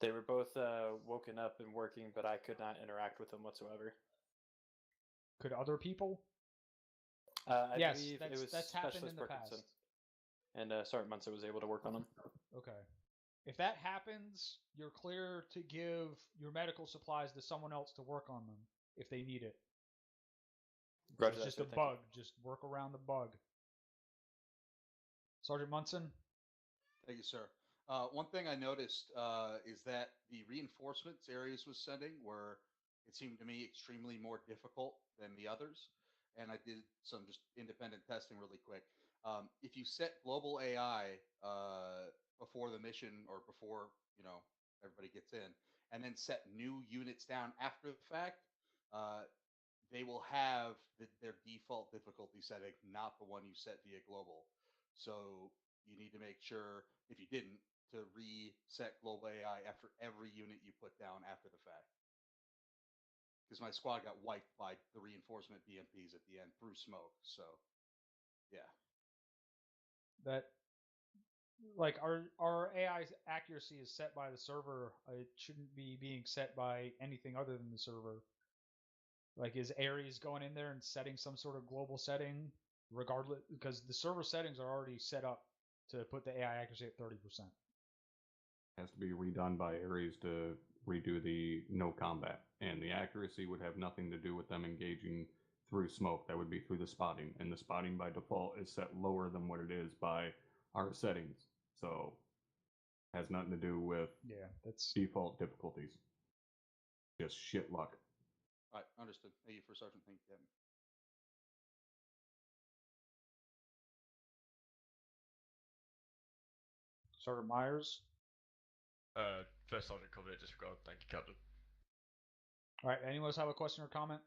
They were both woken up and working, but I could not interact with them whatsoever. Could other people? I yes, believe it was that's happened Specialist in the Parkinson. past. And Sergeant Munson was able to work on them. Okay. If that happens, you're clear to give your medical supplies to someone else to work on them if they need it. Roger It's that, just sir. a Thank bug. Just work around the bug. Sergeant Munson? Thank you, sir. One thing I noticed is that the reinforcements Ares was sending were, it seemed to me, extremely more difficult than the others. And I did some just independent testing really quick. If you set global AI before the mission or before, everybody gets in, and then set new units down after the fact, they will have their default difficulty setting, not the one you set via global. So you need to make sure, if you didn't, to reset global AI after every unit you put down after the fact. Because my squad got wiped by the reinforcement BMPs at the end through smoke. So, yeah. That, like, our AI's accuracy is set by the server. It shouldn't be being set by anything other than the server. Like, is Ares going in there and setting some sort of global setting, regardless? Because the server settings are already set up to put the AI accuracy at 30%. Has to be redone by Ares to redo the no combat, and the accuracy would have nothing to do with them engaging through smoke. That would be through the spotting, and the spotting by default is set lower than what it is by our settings. So it has nothing to do with that's default difficulties. Just shit luck. All right, understood. Thank you for Sergeant. Thank you, Captain. Sergeant Myers? First Sergeant covered it, disregard. Thank you, Captain. All right, anyone else have a question or comment?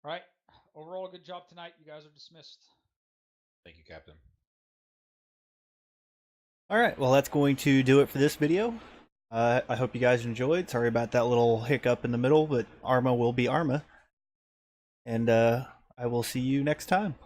All right, overall, good job tonight. You guys are dismissed. Thank you, Captain. Alright, well that's going to do it for this video. I hope you guys enjoyed. Sorry about that little hiccup in the middle, but Arma will be Arma. And I will see you next time.